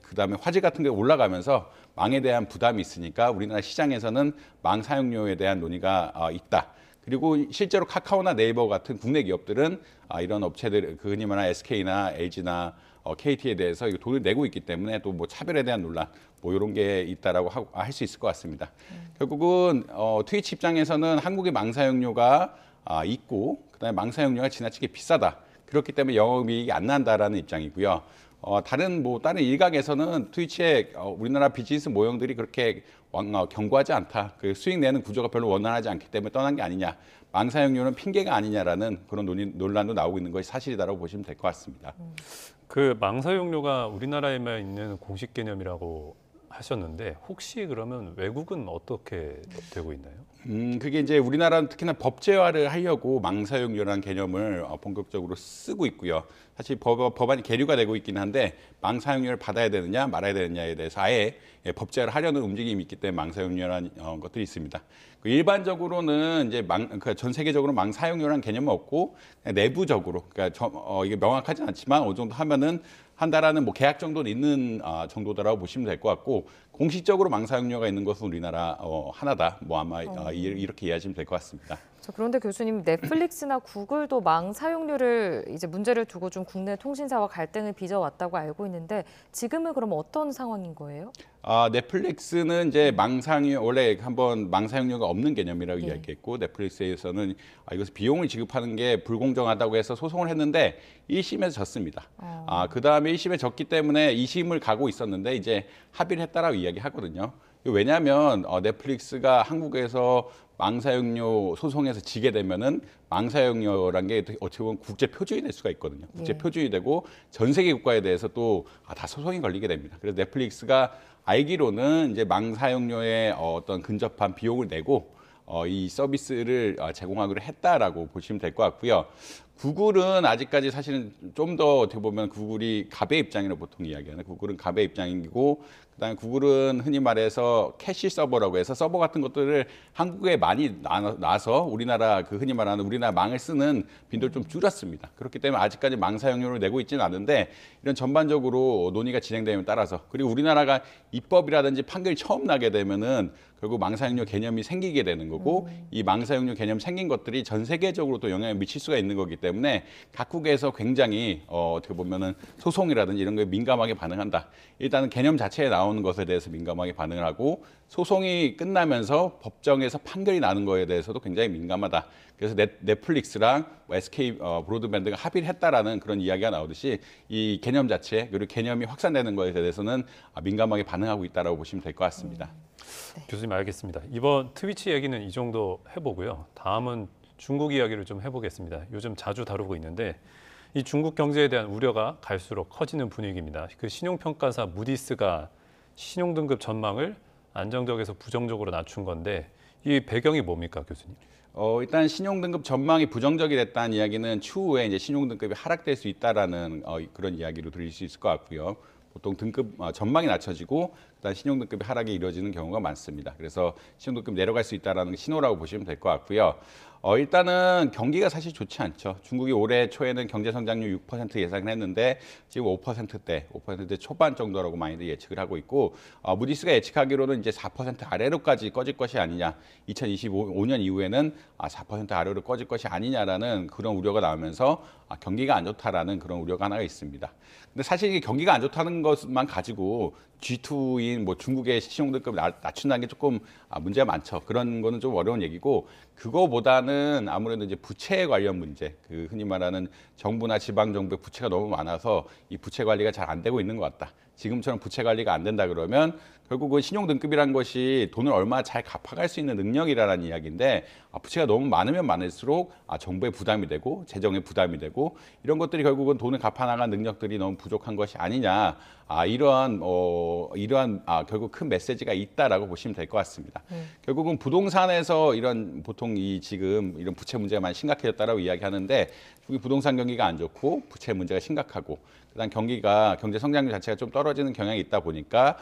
그다음에 화질 같은 게 올라가면서 망에 대한 부담이 있으니까 우리나라 시장에서는 망 사용료에 대한 논의가 있다. 그리고 실제로 카카오나 네이버 같은 국내 기업들은 이런 업체들, 흔히 말하는 SK나 LG나 KT에 대해서 돈을 내고 있기 때문에 또 뭐 차별에 대한 논란 뭐 이런 게 있다라고 할 수 있을 것 같습니다. 결국은 트위치 입장에서는 한국의 망 사용료가 있고 그다음에 망 사용료가 지나치게 비싸다. 그렇기 때문에 영업이익이 안 난다라는 입장이고요. 다른 일각에서는 트위치의 우리나라 비즈니스 모형들이 그렇게 견고하지 않다. 그 수익 내는 구조가 별로 원활하지 않기 때문에 떠난 게 아니냐. 망 사용료는 핑계가 아니냐라는 그런 논란도 나오고 있는 것이 사실이다라고 보시면 될 것 같습니다. 그 망 사용료가 우리나라에만 있는 공식 개념이라고 하셨는데 혹시 그러면 외국은 어떻게 되고 있나요? 그게 이제 우리나라는 특히나 법제화를 하려고 망 사용료라는 개념을 본격적으로 쓰고 있고요. 사실 법안이 계류가 되고 있긴 한데 망 사용료를 받아야 되느냐 말아야 되느냐에 대해서 아예 법제화를 하려는 움직임이 있기 때문에 망 사용료라는 것들이 있습니다. 일반적으로는 이제 전 세계적으로 망 사용료라는 개념은 없고 내부적으로 그러니까 이게 명확하진 않지만 어느 정도 하면은 한다라는 계약 정도는 있는 정도다라고 보시면 될 것 같고 공식적으로 망 사용료가 있는 것은 우리나라 하나다. 아마 이렇게 이해하시면 될 것 같습니다. 그런데 교수님, 넷플릭스나 구글도 망 사용료를 이제 문제를 두고 좀 국내 통신사와 갈등을 빚어왔다고 알고 있는데 지금은 그럼 어떤 상황인 거예요? 넷플릭스는 이제 원래 한번 망 사용료가 없는 개념이라고 이야기했고 넷플릭스에서는 이것을 비용을 지급하는 게 불공정하다고 해서 소송을 했는데 1심에서 졌습니다. 그 다음에 1심에 졌기 때문에 2심을 가고 있었는데 이제 합의를 했다라고 이야기하거든요. 왜냐하면 넷플릭스가 한국에서 망사용료 소송에서 지게 되면은 망사용료란 게 어떻게 보면 국제 표준이 될 수가 있거든요. 국제 표준이 되고 전 세계 국가에 대해서 또 다 소송이 걸리게 됩니다. 그래서 넷플릭스가 알기로는 이제 망사용료에 어떤 근접한 비용을 내고 이 서비스를 제공하기로 했다라고 보시면 될 것 같고요. 구글은 아직까지 사실은 좀 더 어떻게 보면 구글이 갑의 입장이라고 보통 이야기하는 구글은 갑의 입장이고 그다음에 구글은 흔히 말해서 캐시 서버라고 해서 서버 같은 것들을 한국에 많이 놔서 우리나라 흔히 말하는 우리나라 망을 쓰는 빈도를 좀 줄였습니다. 그렇기 때문에 아직까지 망 사용료를 내고 있지는 않은데 이런 전반적으로 논의가 진행됨에 따라서 그리고 우리나라가 입법이라든지 판결이 처음 나게 되면은 결국 망사용료 개념이 생기게 되는 거고 이 망사용료 개념 생긴 것들이 전 세계적으로 또 영향을 미칠 수가 있는 거기 때문에 각국에서 굉장히 어떻게 보면은 소송이라든지 이런 거에 민감하게 반응한다. 일단은 개념 자체에 나오는 것에 대해서 민감하게 반응을 하고 소송이 끝나면서 법정에서 판결이 나는 거에 대해서도 굉장히 민감하다. 그래서 넷플릭스랑 SK 브로드밴드가 합의를 했다라는 그런 이야기가 나오듯이 이 개념 자체 그리고 개념이 확산되는 거에 대해서는 민감하게 반응하고 있다라고 보시면 될 것 같습니다. 네. 교수님 알겠습니다. 이번 트위치 얘기는 이 정도 해보고요. 다음은 중국 이야기를 좀 해보겠습니다. 요즘 자주 다루고 있는데 이 중국 경제에 대한 우려가 갈수록 커지는 분위기입니다. 그 신용평가사 무디스가 신용등급 전망을 안정적에서 부정적으로 낮춘 건데 이 배경이 뭡니까, 교수님? 일단 신용등급 전망이 부정적이 됐다는 이야기는 추후에 이제 신용등급이 하락될 수 있다라는 그런 이야기로 들릴 수 있을 것 같고요. 보통 등급 전망이 낮춰지고 그다음 신용등급이 하락이 이루어지는 경우가 많습니다. 그래서 신용등급 내려갈 수 있다는 신호라고 보시면 될 것 같고요. 일단은 경기가 사실 좋지 않죠. 중국이 올해 초에는 경제 성장률 6% 예상을 했는데 지금 5% 초반 정도라고 많이들 예측을 하고 있고 무디스가 예측하기로는 이제 4% 아래로까지 꺼질 것이 아니냐. 2025년 이후에는 4% 아래로 꺼질 것이 아니냐라는 그런 우려가 나오면서 경기가 안 좋다라는 그런 우려가 하나가 있습니다. 근데 사실 이게 경기가 안 좋다는 것만 가지고 G2인 중국의 신용등급을 낮춘다는 게 조금 문제가 많죠. 그런 거는 좀 어려운 얘기고 그거보다는 아무래도 이제 부채 관련 문제, 흔히 말하는 정부나 지방 정부의 부채가 너무 많아서 이 부채 관리가 잘 안 되고 있는 것 같다. 지금처럼 부채 관리가 안 된다 그러면 결국은 신용등급이라는 것이 돈을 얼마나 잘 갚아갈 수 있는 능력이라는 이야기인데 부채가 너무 많으면 많을수록 정부의 부담이 되고 재정의 부담이 되고 이런 것들이 결국은 돈을 갚아나갈 능력들이 너무 부족한 것이 아니냐. 이러한 결국 큰 메시지가 있다라고 보시면 될 것 같습니다. 결국은 부동산에서 보통 지금 이런 부채 문제가 많이 심각해졌다라고 이야기하는데 중국이 부동산 경기가 안 좋고 부채 문제가 심각하고 그다음 경제 성장률 자체가 좀 떨어지는 경향이 있다 보니까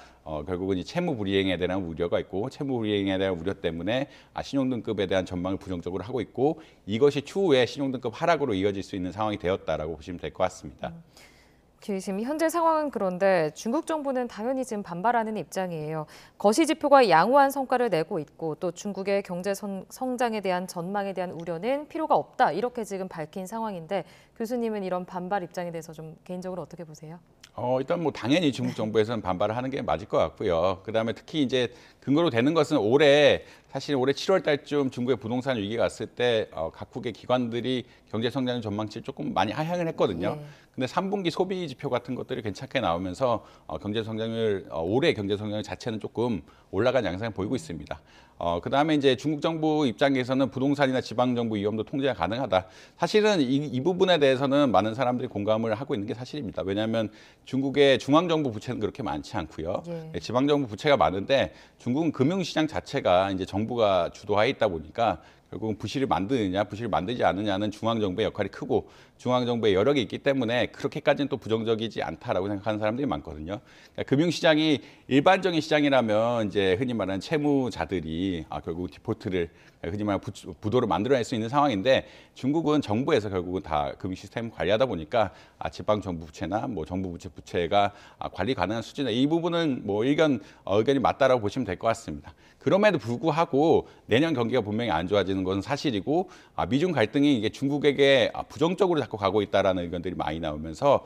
결국은 이 채무 불이행에 대한 우려가 있고 채무 불이행에 대한 우려 때문에 신용등급에 대한 전망을 부정적으로 하고 있고 이것이 추후에 신용등급 하락으로 이어질 수 있는 상황이 되었다라고 보시면 될 것 같습니다. 지금 현재 상황은 그런데 중국 정부는 당연히 지금 반발하는 입장이에요. 거시 지표가 양호한 성과를 내고 있고 또 중국의 경제 성장에 대한 전망에 대한 우려는 필요가 없다 이렇게 지금 밝힌 상황인데 교수님은 이런 반발 입장에 대해서 좀 개인적으로 어떻게 보세요? 일단 뭐 당연히 중국 정부에서는 반발을 하는 게 맞을 것 같고요. 그다음에 특히 이제 근거로 되는 것은 사실 올해 7월 달쯤 중국의 부동산 위기가 왔을 때 각국의 기관들이 경제 성장 전망치를 조금 많이 하향을 했거든요. 근데 3분기 소비 지표 같은 것들이 괜찮게 나오면서 경제 성장률 올해 경제 성장률 자체는 조금 올라간 양상을 보이고 있습니다. 그다음에 이제 중국 정부 입장에서는 부동산이나 지방 정부 위험도 통제가 가능하다. 사실은 이 부분에 대해서는 많은 사람들이 공감을 하고 있는 게 사실입니다. 왜냐하면 중국의 중앙 정부 부채는 그렇게 많지 않고요. 지방 정부 부채가 많은데 중국은 금융시장 자체가 이제 정부가 주도하에 있다 보니까 결국은 부실을 만드느냐, 부실을 만들지 않느냐는 중앙정부의 역할이 크고 중앙정부의 여력이 있기 때문에 그렇게까지는 또 부정적이지 않다라고 생각하는 사람들이 많거든요. 그러니까 금융시장이 일반적인 시장이라면 이제 흔히 말하는 채무자들이 결국 디폴트를 흔히 말하는 부도를 만들어낼 수 있는 상황인데 중국은 정부에서 결국은 다 금융 시스템을 관리하다 보니까 지방 정부 부채나 뭐 정부 부채가 관리 가능한 수준에 이 부분은 뭐 의견이 맞다라고 보시면 될 것 같습니다. 그럼에도 불구하고 내년 경기가 분명히 안 좋아지는 것은 사실이고 미중 갈등이 이게 중국에게 부정적으로 자꾸 가고 있다라는 의견들이 많이 나오면서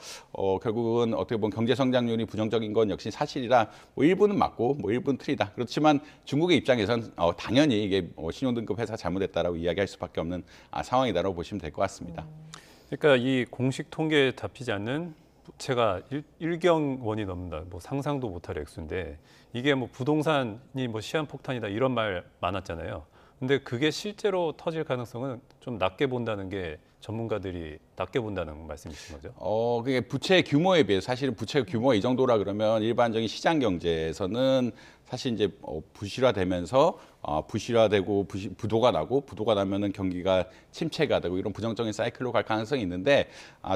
결국은 어떻게 보면 경제 성장률이 부정적인 건 역시 사실이라 뭐 일부는 맞고 뭐 일부는 틀리다. 그렇지만 중국의 입장에선 당연히 이게 신용등급 회사가 잘못했다라고 이야기할 수밖에 없는 상황이다라고 보시면 될 것 같습니다. 그러니까 이 공식 통계에 잡히지 않는 부채가 1경 원이 넘는다. 뭐 상상도 못할 액수인데 이게 뭐 부동산이 뭐 시한폭탄이다 이런 말 많았잖아요. 근데 그게 실제로 터질 가능성은 좀 낮게 본다는 게 전문가들이 낮게 본다는 말씀이신 거죠? 그게 부채 규모에 비해서 사실은 부채 규모가 이 정도라 그러면 일반적인 시장 경제에서는 사실 이제 부실화되면서 부실화되고 부도가 나면은 경기가 침체가 되고 이런 부정적인 사이클로 갈 가능성이 있는데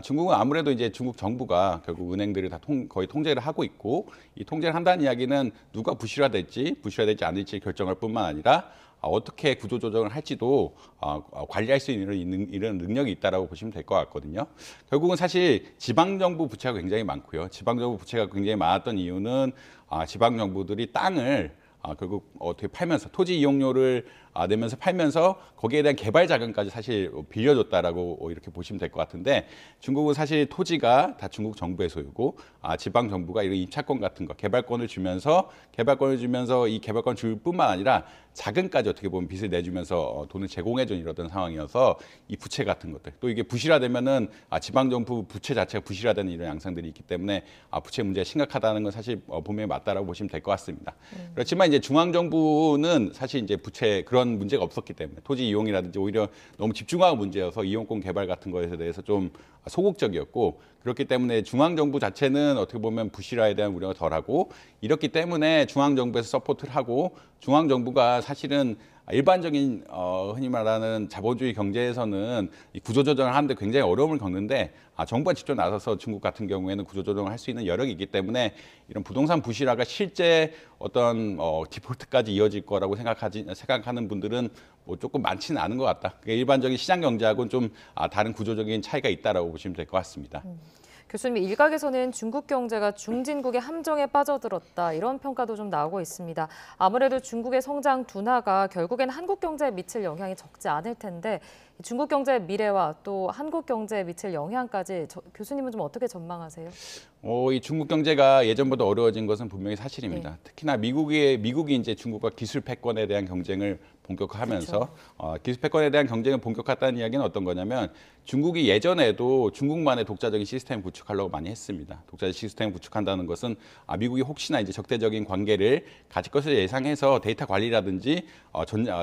중국은 아무래도 이제 중국 정부가 결국 은행들을 다 거의 통제를 하고 있고 이 통제를 한다는 이야기는 누가 부실화될지 않을지 결정할 뿐만 아니라 어떻게 구조조정을 할지도 관리할 수 있는 이런 능력이 있다라고 보시면 될 것 같거든요. 결국은 사실 지방정부 부채가 굉장히 많고요. 지방정부 부채가 굉장히 많았던 이유는 지방정부들이 땅을 결국 어떻게 팔면서 토지 이용료를 내면서 팔면서 거기에 대한 개발 자금까지 사실 빌려줬다라고 이렇게 보시면 될 것 같은데 중국은 사실 토지가 다 중국 정부의 소유고 지방 정부가 이런 임차권 같은 거 개발권을 주면서 이 개발권 줄 뿐만 아니라 자금까지 어떻게 보면 빚을 내주면서 돈을 제공해준 이러던 상황이어서 이 부채 같은 것들 또 이게 부실화되면은 지방 정부 부채 자체가 부실화되는 이런 양상들이 있기 때문에 부채 문제가 심각하다는 건 사실 분명히 맞다라고 보시면 될 것 같습니다. 그렇지만 이제 중앙 정부는 사실 이제 부채 그런 문제가 없었기 때문에 토지 이용이라든지 오히려 너무 집중화가 문제여서 이용권 개발 같은 거에 대해서 좀 소극적이었고 그렇기 때문에 중앙정부 자체는 어떻게 보면 부실화에 대한 우려가 덜하고 이렇기 때문에 중앙정부에서 서포트를 하고 중앙정부가 사실은 일반적인 흔히 말하는 자본주의 경제에서는 이 구조조정을 하는데 굉장히 어려움을 겪는데 정부가 직접 나서서 중국 같은 경우에는 구조조정을 할 수 있는 여력이 있기 때문에 이런 부동산 부실화가 실제 어떤 디폴트까지 이어질 거라고 생각하는 분들은 뭐 조금 많지는 않은 것 같다. 그러니까 일반적인 시장 경제하고는 좀 다른 구조적인 차이가 있다라고 보시면 될 것 같습니다. 교수님, 일각에서는 중국 경제가 중진국의 함정에 빠져들었다 이런 평가도 좀 나오고 있습니다. 아무래도 중국의 성장 둔화가 결국엔 한국 경제에 미칠 영향이 적지 않을 텐데 중국 경제의 미래와 또 한국 경제에 미칠 영향까지 교수님은 좀 어떻게 전망하세요? 이 중국 경제가 예전보다 어려워진 것은 분명히 사실입니다. 네. 특히나 미국이 이제 중국과 기술 패권에 대한 경쟁을 본격화하면서 그렇죠. 기술 패권에 대한 경쟁을 본격화했다는 이야기는 어떤 거냐면 중국이 예전에도 중국만의 독자적인 시스템을 구축하려고 많이 했습니다. 독자적 시스템을 구축한다는 것은 미국이 혹시나 이제 적대적인 관계를 가질 것을 예상해서 데이터 관리라든지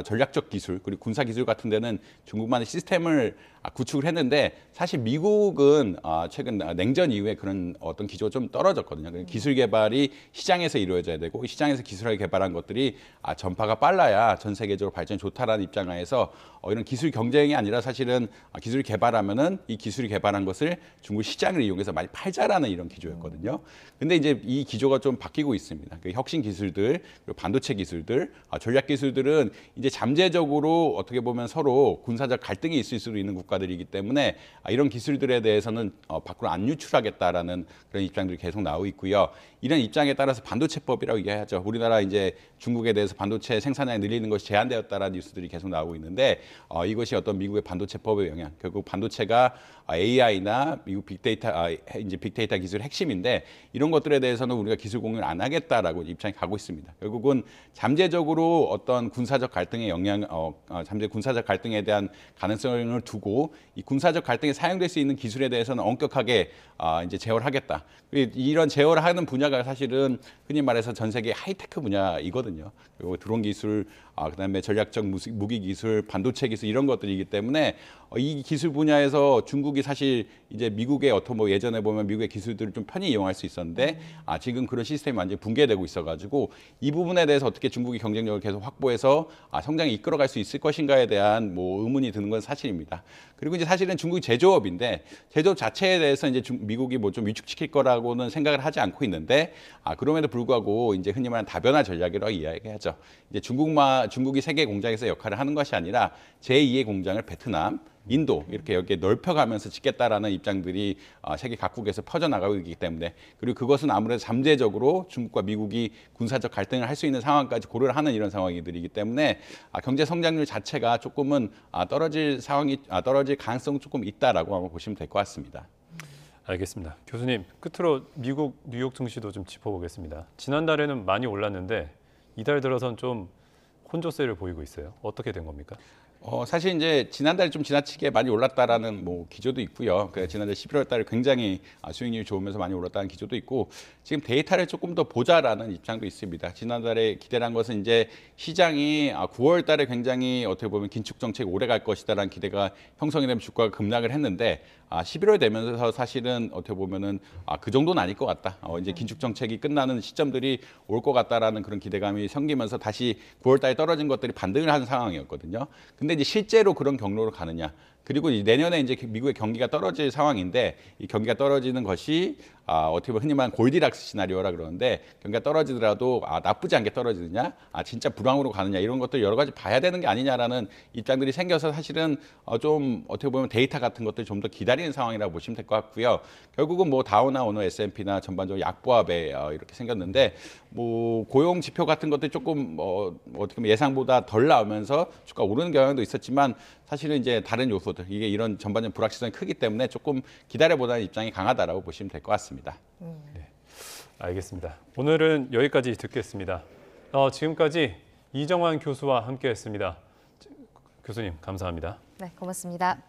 전략적 기술 그리고 군사 기술 같은 데는 중국만의 보호하는 시스템을 구축을 했는데 사실 미국은 최근 냉전 이후에 그런 어떤 기조가 좀 떨어졌거든요. 기술 개발이 시장에서 이루어져야 되고 시장에서 기술을 개발한 것들이 전파가 빨라야 전 세계적으로 발전이 좋다라는 입장 하에서 이런 기술 경쟁이 아니라 사실은 기술을 개발하면은 이 기술이 개발한 것을 중국 시장을 이용해서 많이 팔자라는 이런 기조였거든요. 근데 이제 이 기조가 좀 바뀌고 있습니다. 혁신 기술들, 그리고 반도체 기술들, 전략 기술들은 이제 잠재적으로 어떻게 보면 서로 군사적 갈등이 있을 수도 있는 국가들이기 때문에 이런 기술들에 대해서는 밖으로 안 유출하겠다라는 그런 입장들이 계속 나오고 있고요. 이런 입장에 따라서 반도체법이라고 얘기하죠. 우리나라 이제 중국에 대해서 반도체 생산량이 늘리는 것이 제한되었다라는 뉴스들이 계속 나오고 있는데 이것이 어떤 미국의 반도체법의 영향, 결국 반도체가 AI나 미국 빅데이터 이제 빅데이터 기술의 핵심인데 이런 것들에 대해서는 우리가 기술 공유를 안 하겠다라고 입장이 가고 있습니다. 결국은 잠재적으로 어떤 군사적 갈등의 영향, 잠재 군사적 갈등에 대한 가능성을 두고 이 군사적 갈등에 사용될 수 있는 기술에 대해서는 엄격하게 이제 제어를 하겠다. 이런 제어를 하는 분야가 사실은 흔히 말해서 전 세계 하이테크 분야이거든요. 그리고 드론 기술, 그다음에 전략적 무기 기술, 반도체 기술 이런 것들이기 때문에 이 기술 분야에서 중국이 사실 이제 미국의 어떤 뭐 예전에 보면 미국의 기술들을 좀 편히 이용할 수 있었는데 지금 그런 시스템이 완전히 붕괴되고 있어가지고 이 부분에 대해서 어떻게 중국이 경쟁력을 계속 확보해서 성장에 이끌어갈 수 있을 것인가에 대한 뭐 의문이 드는 건 사실입니다. 그리고 이제 사실은 중국이 제조업인데 제조업 자체에 대해서 이제 미국이 뭐 좀 위축시킬 거라고는 생각을 하지 않고 있는데 그럼에도 불구하고 이제 흔히 말하는 다변화 전략이라고 이야기하죠. 이제 중국이 세계 공장에서 역할을 하는 것이 아니라 제2의 공장을 베트남, 인도 이렇게 여기에 넓혀가면서 짓겠다라는 입장들이 세계 각국에서 퍼져나가고 있기 때문에 그리고 그것은 아무래도 잠재적으로 중국과 미국이 군사적 갈등을 할 수 있는 상황까지 고려를 하는 이런 상황이들이기 때문에 경제 성장률 자체가 조금은 떨어질 가능성 조금 있다라고 아마 보시면 될 것 같습니다. 알겠습니다. 교수님, 끝으로 미국 뉴욕 증시도 좀 짚어보겠습니다. 지난달에는 많이 올랐는데 이달 들어선 좀 혼조세를 보이고 있어요. 어떻게 된 겁니까? 사실 이제 지난달 좀 지나치게 많이 올랐다라는 뭐 기조도 있고요. 지난달 11월 달에 굉장히 수익률이 좋으면서 많이 올랐다는 기조도 있고 지금 데이터를 조금 더 보자라는 입장도 있습니다. 지난달에 기대한 것은 이제 시장이 9월 달에 굉장히 어떻게 보면 긴축 정책이 오래 갈 것이다라는 기대가 형성이 되면 주가가 급락을 했는데 11월 되면서 사실은 어떻게 보면은 그 정도는 아닐 것 같다. 이제 긴축 정책이 끝나는 시점들이 올 것 같다라는 그런 기대감이 생기면서 다시 9월 달에 떨어진 것들이 반등을 하는 상황이었거든요. 근데 이제 실제로 그런 경로로 가느냐? 그리고 내년에 이제 미국의 경기가 떨어질 상황인데 이 경기가 떨어지는 것이 어떻게 보면 흔히 말하는 골디락스 시나리오라 그러는데 경기가 떨어지더라도 나쁘지 않게 떨어지느냐, 진짜 불황으로 가느냐 이런 것들 여러 가지 봐야 되는 게 아니냐라는 입장들이 생겨서 사실은 좀 어떻게 보면 데이터 같은 것들 좀 더 기다리는 상황이라고 보시면 될 것 같고요. 결국은 뭐 다우나 오늘 S&P나 전반적으로 약보합에 이렇게 생겼는데 뭐 고용 지표 같은 것들이 조금 어떻게 보면 예상보다 덜 나오면서 주가 오르는 경향도 있었지만 사실은 이제 다른 요소들 이게 이런 전반적 불확실성이 크기 때문에 조금 기다려보다는 입장이 강하다라고 보시면 될 것 같습니다. 네, 알겠습니다. 오늘은 여기까지 듣겠습니다. 지금까지 이정환 교수와 함께했습니다. 교수님 감사합니다. 네, 고맙습니다.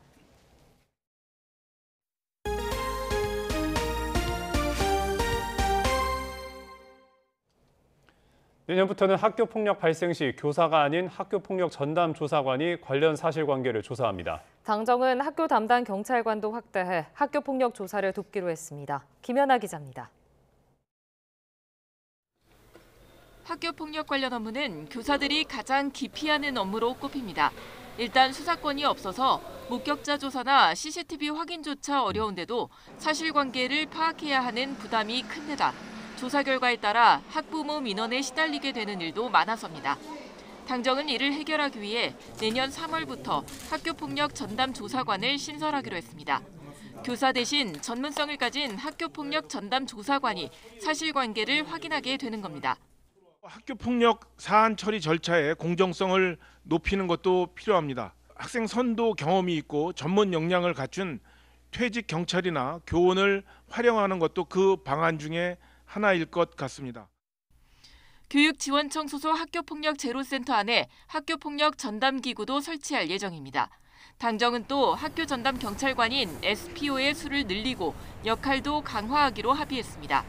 내년부터는 학교폭력 발생 시 교사가 아닌 학교폭력 전담 조사관이 관련 사실관계를 조사합니다. 당정은 학교 담당 경찰관도 확대해 학교폭력 조사를 돕기로 했습니다. 김연아 기자입니다. 학교폭력 관련 업무는 교사들이 가장 기피하는 업무로 꼽힙니다. 일단 수사권이 없어서 목격자 조사나 CCTV 확인조차 어려운데도 사실관계를 파악해야 하는 부담이 큰 데다 조사 결과에 따라 학부모 민원에 시달리게 되는 일도 많아서입니다. 당정은 이를 해결하기 위해 내년 3월부터 학교폭력 전담 조사관을 신설하기로 했습니다. 교사 대신 전문성을 가진 학교폭력 전담 조사관이 사실관계를 확인하게 되는 겁니다. 학교폭력 사안 처리 절차의 공정성을 높이는 것도 필요합니다. 학생 선도 경험이 있고 전문 역량을 갖춘 퇴직 경찰이나 교원을 활용하는 것도 그 방안 중에 하나일 것 같습니다. 교육지원청 소속 학교폭력 제로센터 안에 학교폭력 전담기구도 설치할 예정입니다. 당정은 또 학교 전담 경찰관인 SPO의 수를 늘리고 역할도 강화하기로 합의했습니다.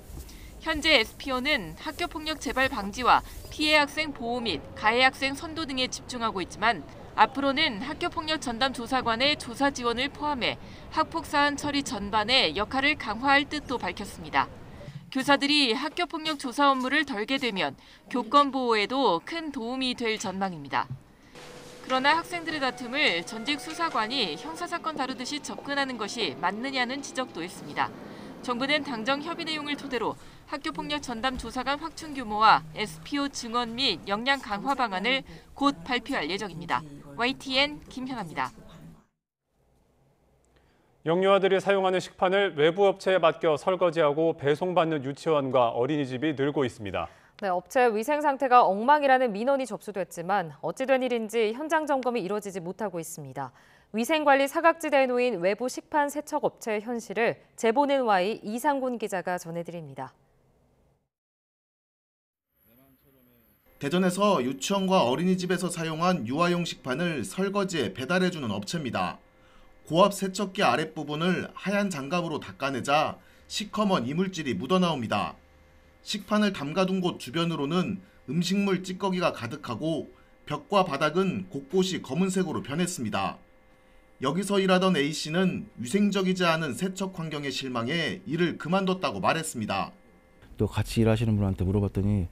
현재 SPO는 학교폭력 재발 방지와 피해 학생 보호 및 가해 학생 선도 등에 집중하고 있지만 앞으로는 학교폭력 전담 조사관의 조사 지원을 포함해 학폭 사안 처리 전반에 역할을 강화할 뜻도 밝혔습니다. 교사들이 학교폭력 조사 업무를 덜게 되면 교권 보호에도 큰 도움이 될 전망입니다. 그러나 학생들의 다툼을 전직 수사관이 형사사건 다루듯이 접근하는 것이 맞느냐는 지적도 있습니다. 정부는 당정 협의 내용을 토대로 학교폭력 전담 조사관 확충 규모와 SPO 증원 및 역량 강화 방안을 곧 발표할 예정입니다. YTN 김현아입니다. 영유아들이 사용하는 식판을 외부 업체에 맡겨 설거지하고 배송받는 유치원과 어린이집이 늘고 있습니다. 네, 업체 위생 상태가 엉망이라는 민원이 접수됐지만 어찌된 일인지 현장 점검이 이뤄지지 못하고 있습니다. 위생관리 사각지대에 놓인 외부 식판 세척 업체의 현실을 제보는 Y 이상곤 기자가 전해드립니다. 대전에서 유치원과 어린이집에서 사용한 유아용 식판을 설거지에 배달해주는 업체입니다. 고압 세척기 아랫부분을 하얀 장갑으로 닦아내자 시커먼 이물질이 묻어나옵니다. 식판을 담가둔 곳 주변으로는 음식물 찌꺼기가 가득하고 벽과 바닥은 곳곳이 검은색으로 변했습니다. 여기서 일하던 A씨는 위생적이지 않은 세척 환경에 실망해 일을 그만뒀다고 말했습니다. 또 같이 일하시는 분한테 물어봤더니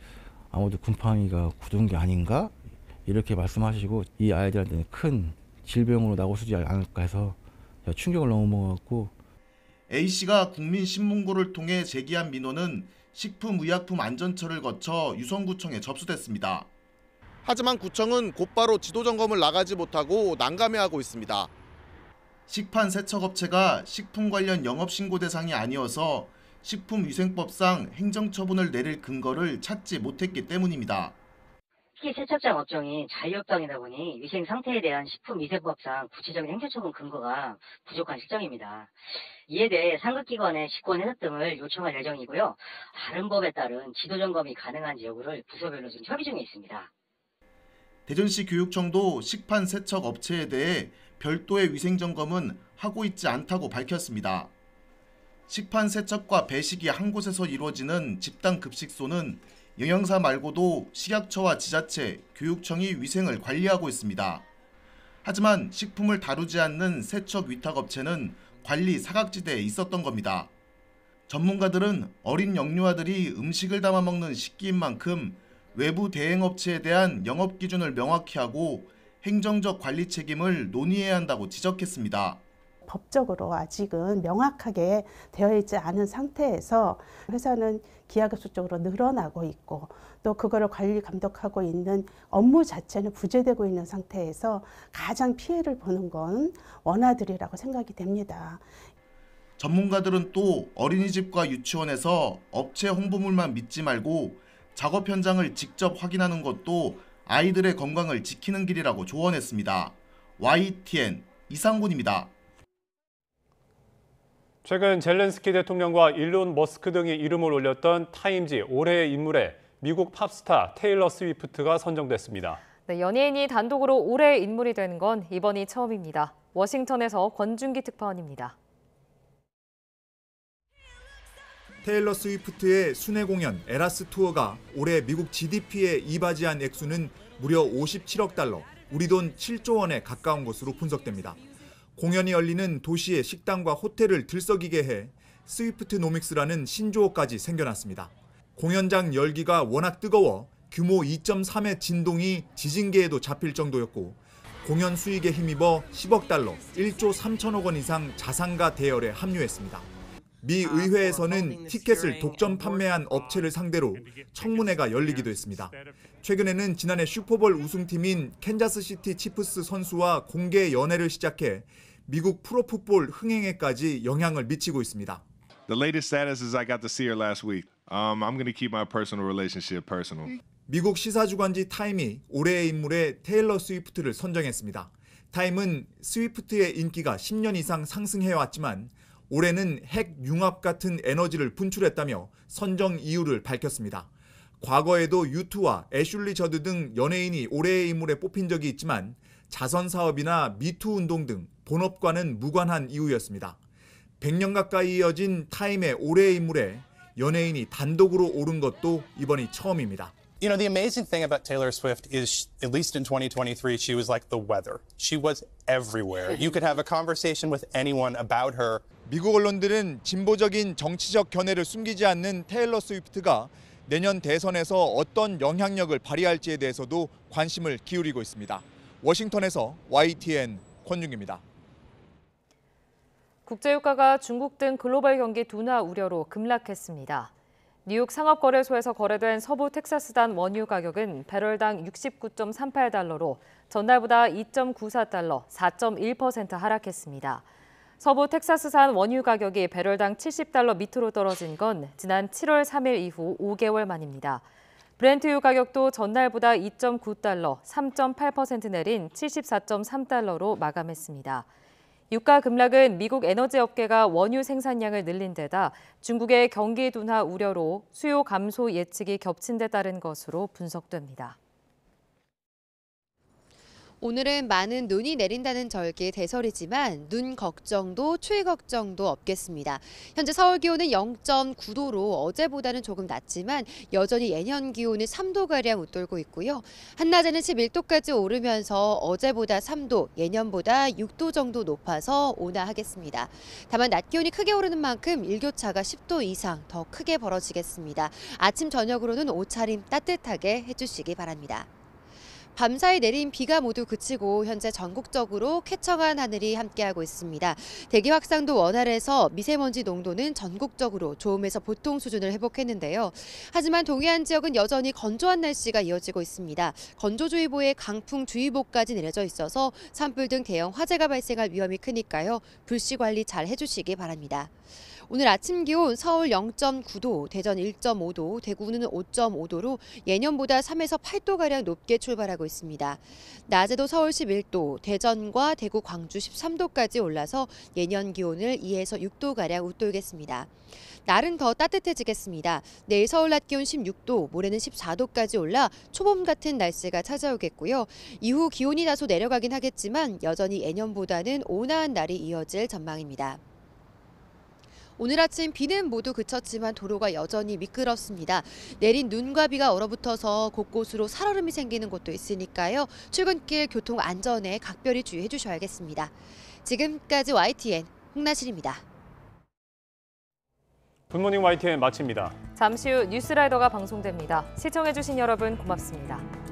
아무래도 곰팡이가 굳은 게 아닌가? 이렇게 말씀하시고 이 아이들한테는 큰 질병으로 나오지 않을까 해서 충격을 너무 먹었고 A씨가 국민신문고를 통해 제기한 민원은 식품의약품안전처를 거쳐 유성구청에 접수됐습니다. 하지만 구청은 곧바로 지도점검을 나가지 못하고 난감해하고 있습니다. 식판 세척업체가 식품 관련 영업신고 대상이 아니어서 식품위생법상 행정처분을 내릴 근거를 찾지 못했기 때문입니다. 특히 세척장 업종이 자유업종이다 보니 위생 상태에 대한 식품위생법상 구체적인 행정처분 근거가 부족한 실정입니다. 이에 대해 상급기관의 직권 해석 등을 요청할 예정이고요. 다른 법에 따른 지도점검이 가능한지 여부를 부서별로 지금 협의 중에 있습니다. 대전시 교육청도 식판 세척 업체에 대해 별도의 위생점검은 하고 있지 않다고 밝혔습니다. 식판 세척과 배식이 한 곳에서 이루어지는 집단급식소는 영양사 말고도 식약처와 지자체, 교육청이 위생을 관리하고 있습니다. 하지만 식품을 다루지 않는 세척 위탁업체는 관리 사각지대에 있었던 겁니다. 전문가들은 어린 영유아들이 음식을 담아 먹는 식기인 만큼 외부 대행업체에 대한 영업기준을 명확히 하고 행정적 관리 책임을 논의해야 한다고 지적했습니다. 법적으로 아직은 명확하게 되어 있지 않은 상태에서 회사는 기하급수적으로 늘어나고 있고 또 그거를 관리 감독하고 있는 업무 자체는 부재되고 있는 상태에서 가장 피해를 보는 건 원아들이라고 생각이 됩니다. 전문가들은 또 어린이집과 유치원에서 업체 홍보물만 믿지 말고 작업 현장을 직접 확인하는 것도 아이들의 건강을 지키는 길이라고 조언했습니다. YTN 이상곤입니다. 최근 젤렌스키 대통령과 일론 머스크 등이 이름을 올렸던 타임지 올해의 인물에 미국 팝스타 테일러 스위프트가 선정됐습니다. 네, 연예인이 단독으로 올해의 인물이 되는 건 이번이 처음입니다. 워싱턴에서 권준기 특파원입니다. 테일러 스위프트의 순회 공연 에라스 투어가 올해 미국 GDP에 이바지한 액수는 무려 57억 달러, 우리 돈 7조 원에 가까운 것으로 분석됩니다. 공연이 열리는 도시의 식당과 호텔을 들썩이게 해 스위프트 노믹스라는 신조어까지 생겨났습니다. 공연장 열기가 워낙 뜨거워 규모 2.3의 진동이 지진계에도 잡힐 정도였고 공연 수익에 힘입어 10억 달러, 1조 3천억 원 이상 자산가 대열에 합류했습니다. 미 의회에서는 티켓을 독점 판매한 업체를 상대로 청문회가 열리기도 했습니다. 최근에는 지난해 슈퍼볼 우승팀인 캔자스시티 치프스 선수와 공개 연애를 시작해 미국 프로풋볼 흥행에까지 영향을 미치고 있습니다. The latest status is I got to see her last week. I'm going to keep my personal relationship personal. 미국 시사주간지 타임이 올해의 인물에 테일러 스위프트를 선정했습니다. 타임은 스위프트의 인기가 10년 이상 상승해왔지만 올해는 핵 융합 같은 에너지를 분출했다며 선정 이유를 밝혔습니다. 과거에도 U2와 애슐리 저드 등 연예인이 올해의 인물에 뽑힌 적이 있지만 자선 사업이나 미투 운동 등 본업과는 무관한 이유였습니다. 100년 가까이 이어진 타임의 올해의 인물에 연예인이 단독으로 오른 것도 이번이 처음입니다. You know, the amazing thing about Taylor Swift is, at least in 2023, she was like the weather. She was everywhere. You could have a conversation with anyone about her. 미국 언론들은 진보적인 정치적 견해를 숨기지 않는 테일러 스위프트가 내년 대선에서 어떤 영향력을 발휘할지에 대해서도 관심을 기울이고 있습니다. 워싱턴에서 YTN 권윤기입니다. 국제유가가 중국 등 글로벌 경기 둔화 우려로 급락했습니다. 뉴욕 상업거래소에서 거래된 서부 텍사스산 원유 가격은 배럴당 69.38달러로 전날보다 2.94달러, 4.1% 하락했습니다. 서부 텍사스산 원유 가격이 배럴당 70달러 밑으로 떨어진 건 지난 7월 3일 이후 5개월 만입니다. 브렌트유 가격도 전날보다 2.9달러, 3.8% 내린 74.3달러로 마감했습니다. 유가 급락은 미국 에너지 업계가 원유 생산량을 늘린 데다 중국의 경기 둔화 우려로 수요 감소 예측이 겹친 데 따른 것으로 분석됩니다. 오늘은 많은 눈이 내린다는 절기 대설이지만 눈 걱정도 추위 걱정도 없겠습니다. 현재 서울 기온은 0.9도로 어제보다는 조금 낮지만 여전히 예년 기온을 3도가량 웃돌고 있고요. 한낮에는 11도까지 오르면서 어제보다 3도, 예년보다 6도 정도 높아서 온화하겠습니다. 다만 낮 기온이 크게 오르는 만큼 일교차가 10도 이상 더 크게 벌어지겠습니다. 아침 저녁으로는 옷차림 따뜻하게 해주시기 바랍니다. 밤사이 내린 비가 모두 그치고 현재 전국적으로 쾌청한 하늘이 함께하고 있습니다. 대기 확산도 원활해서 미세먼지 농도는 전국적으로 좋음에서 보통 수준을 회복했는데요. 하지만 동해안 지역은 여전히 건조한 날씨가 이어지고 있습니다. 건조주의보에 강풍주의보까지 내려져 있어서 산불 등 대형 화재가 발생할 위험이 크니까요. 불씨 관리 잘 해주시기 바랍니다. 오늘 아침 기온 서울 0.9도, 대전 1.5도, 대구는 5.5도로 예년보다 3에서 8도가량 높게 출발하고 있습니다. 낮에도 서울 11도, 대전과 대구, 광주 13도까지 올라서 예년 기온을 2에서 6도가량 웃돌겠습니다. 날은 더 따뜻해지겠습니다. 내일 서울 낮 기온 16도, 모레는 14도까지 올라 초봄 같은 날씨가 찾아오겠고요. 이후 기온이 다소 내려가긴 하겠지만 여전히 예년보다는 온화한 날이 이어질 전망입니다. 오늘 아침 비는 모두 그쳤지만 도로가 여전히 미끄럽습니다. 내린 눈과 비가 얼어붙어서 곳곳으로 살얼음이 생기는 곳도 있으니까요. 출근길 교통 안전에 각별히 주의해 주셔야겠습니다. 지금까지 YTN 홍나실입니다. 굿모닝 YTN 마칩니다. 잠시 후 뉴스라이더가 방송됩니다. 시청해주신 여러분 고맙습니다.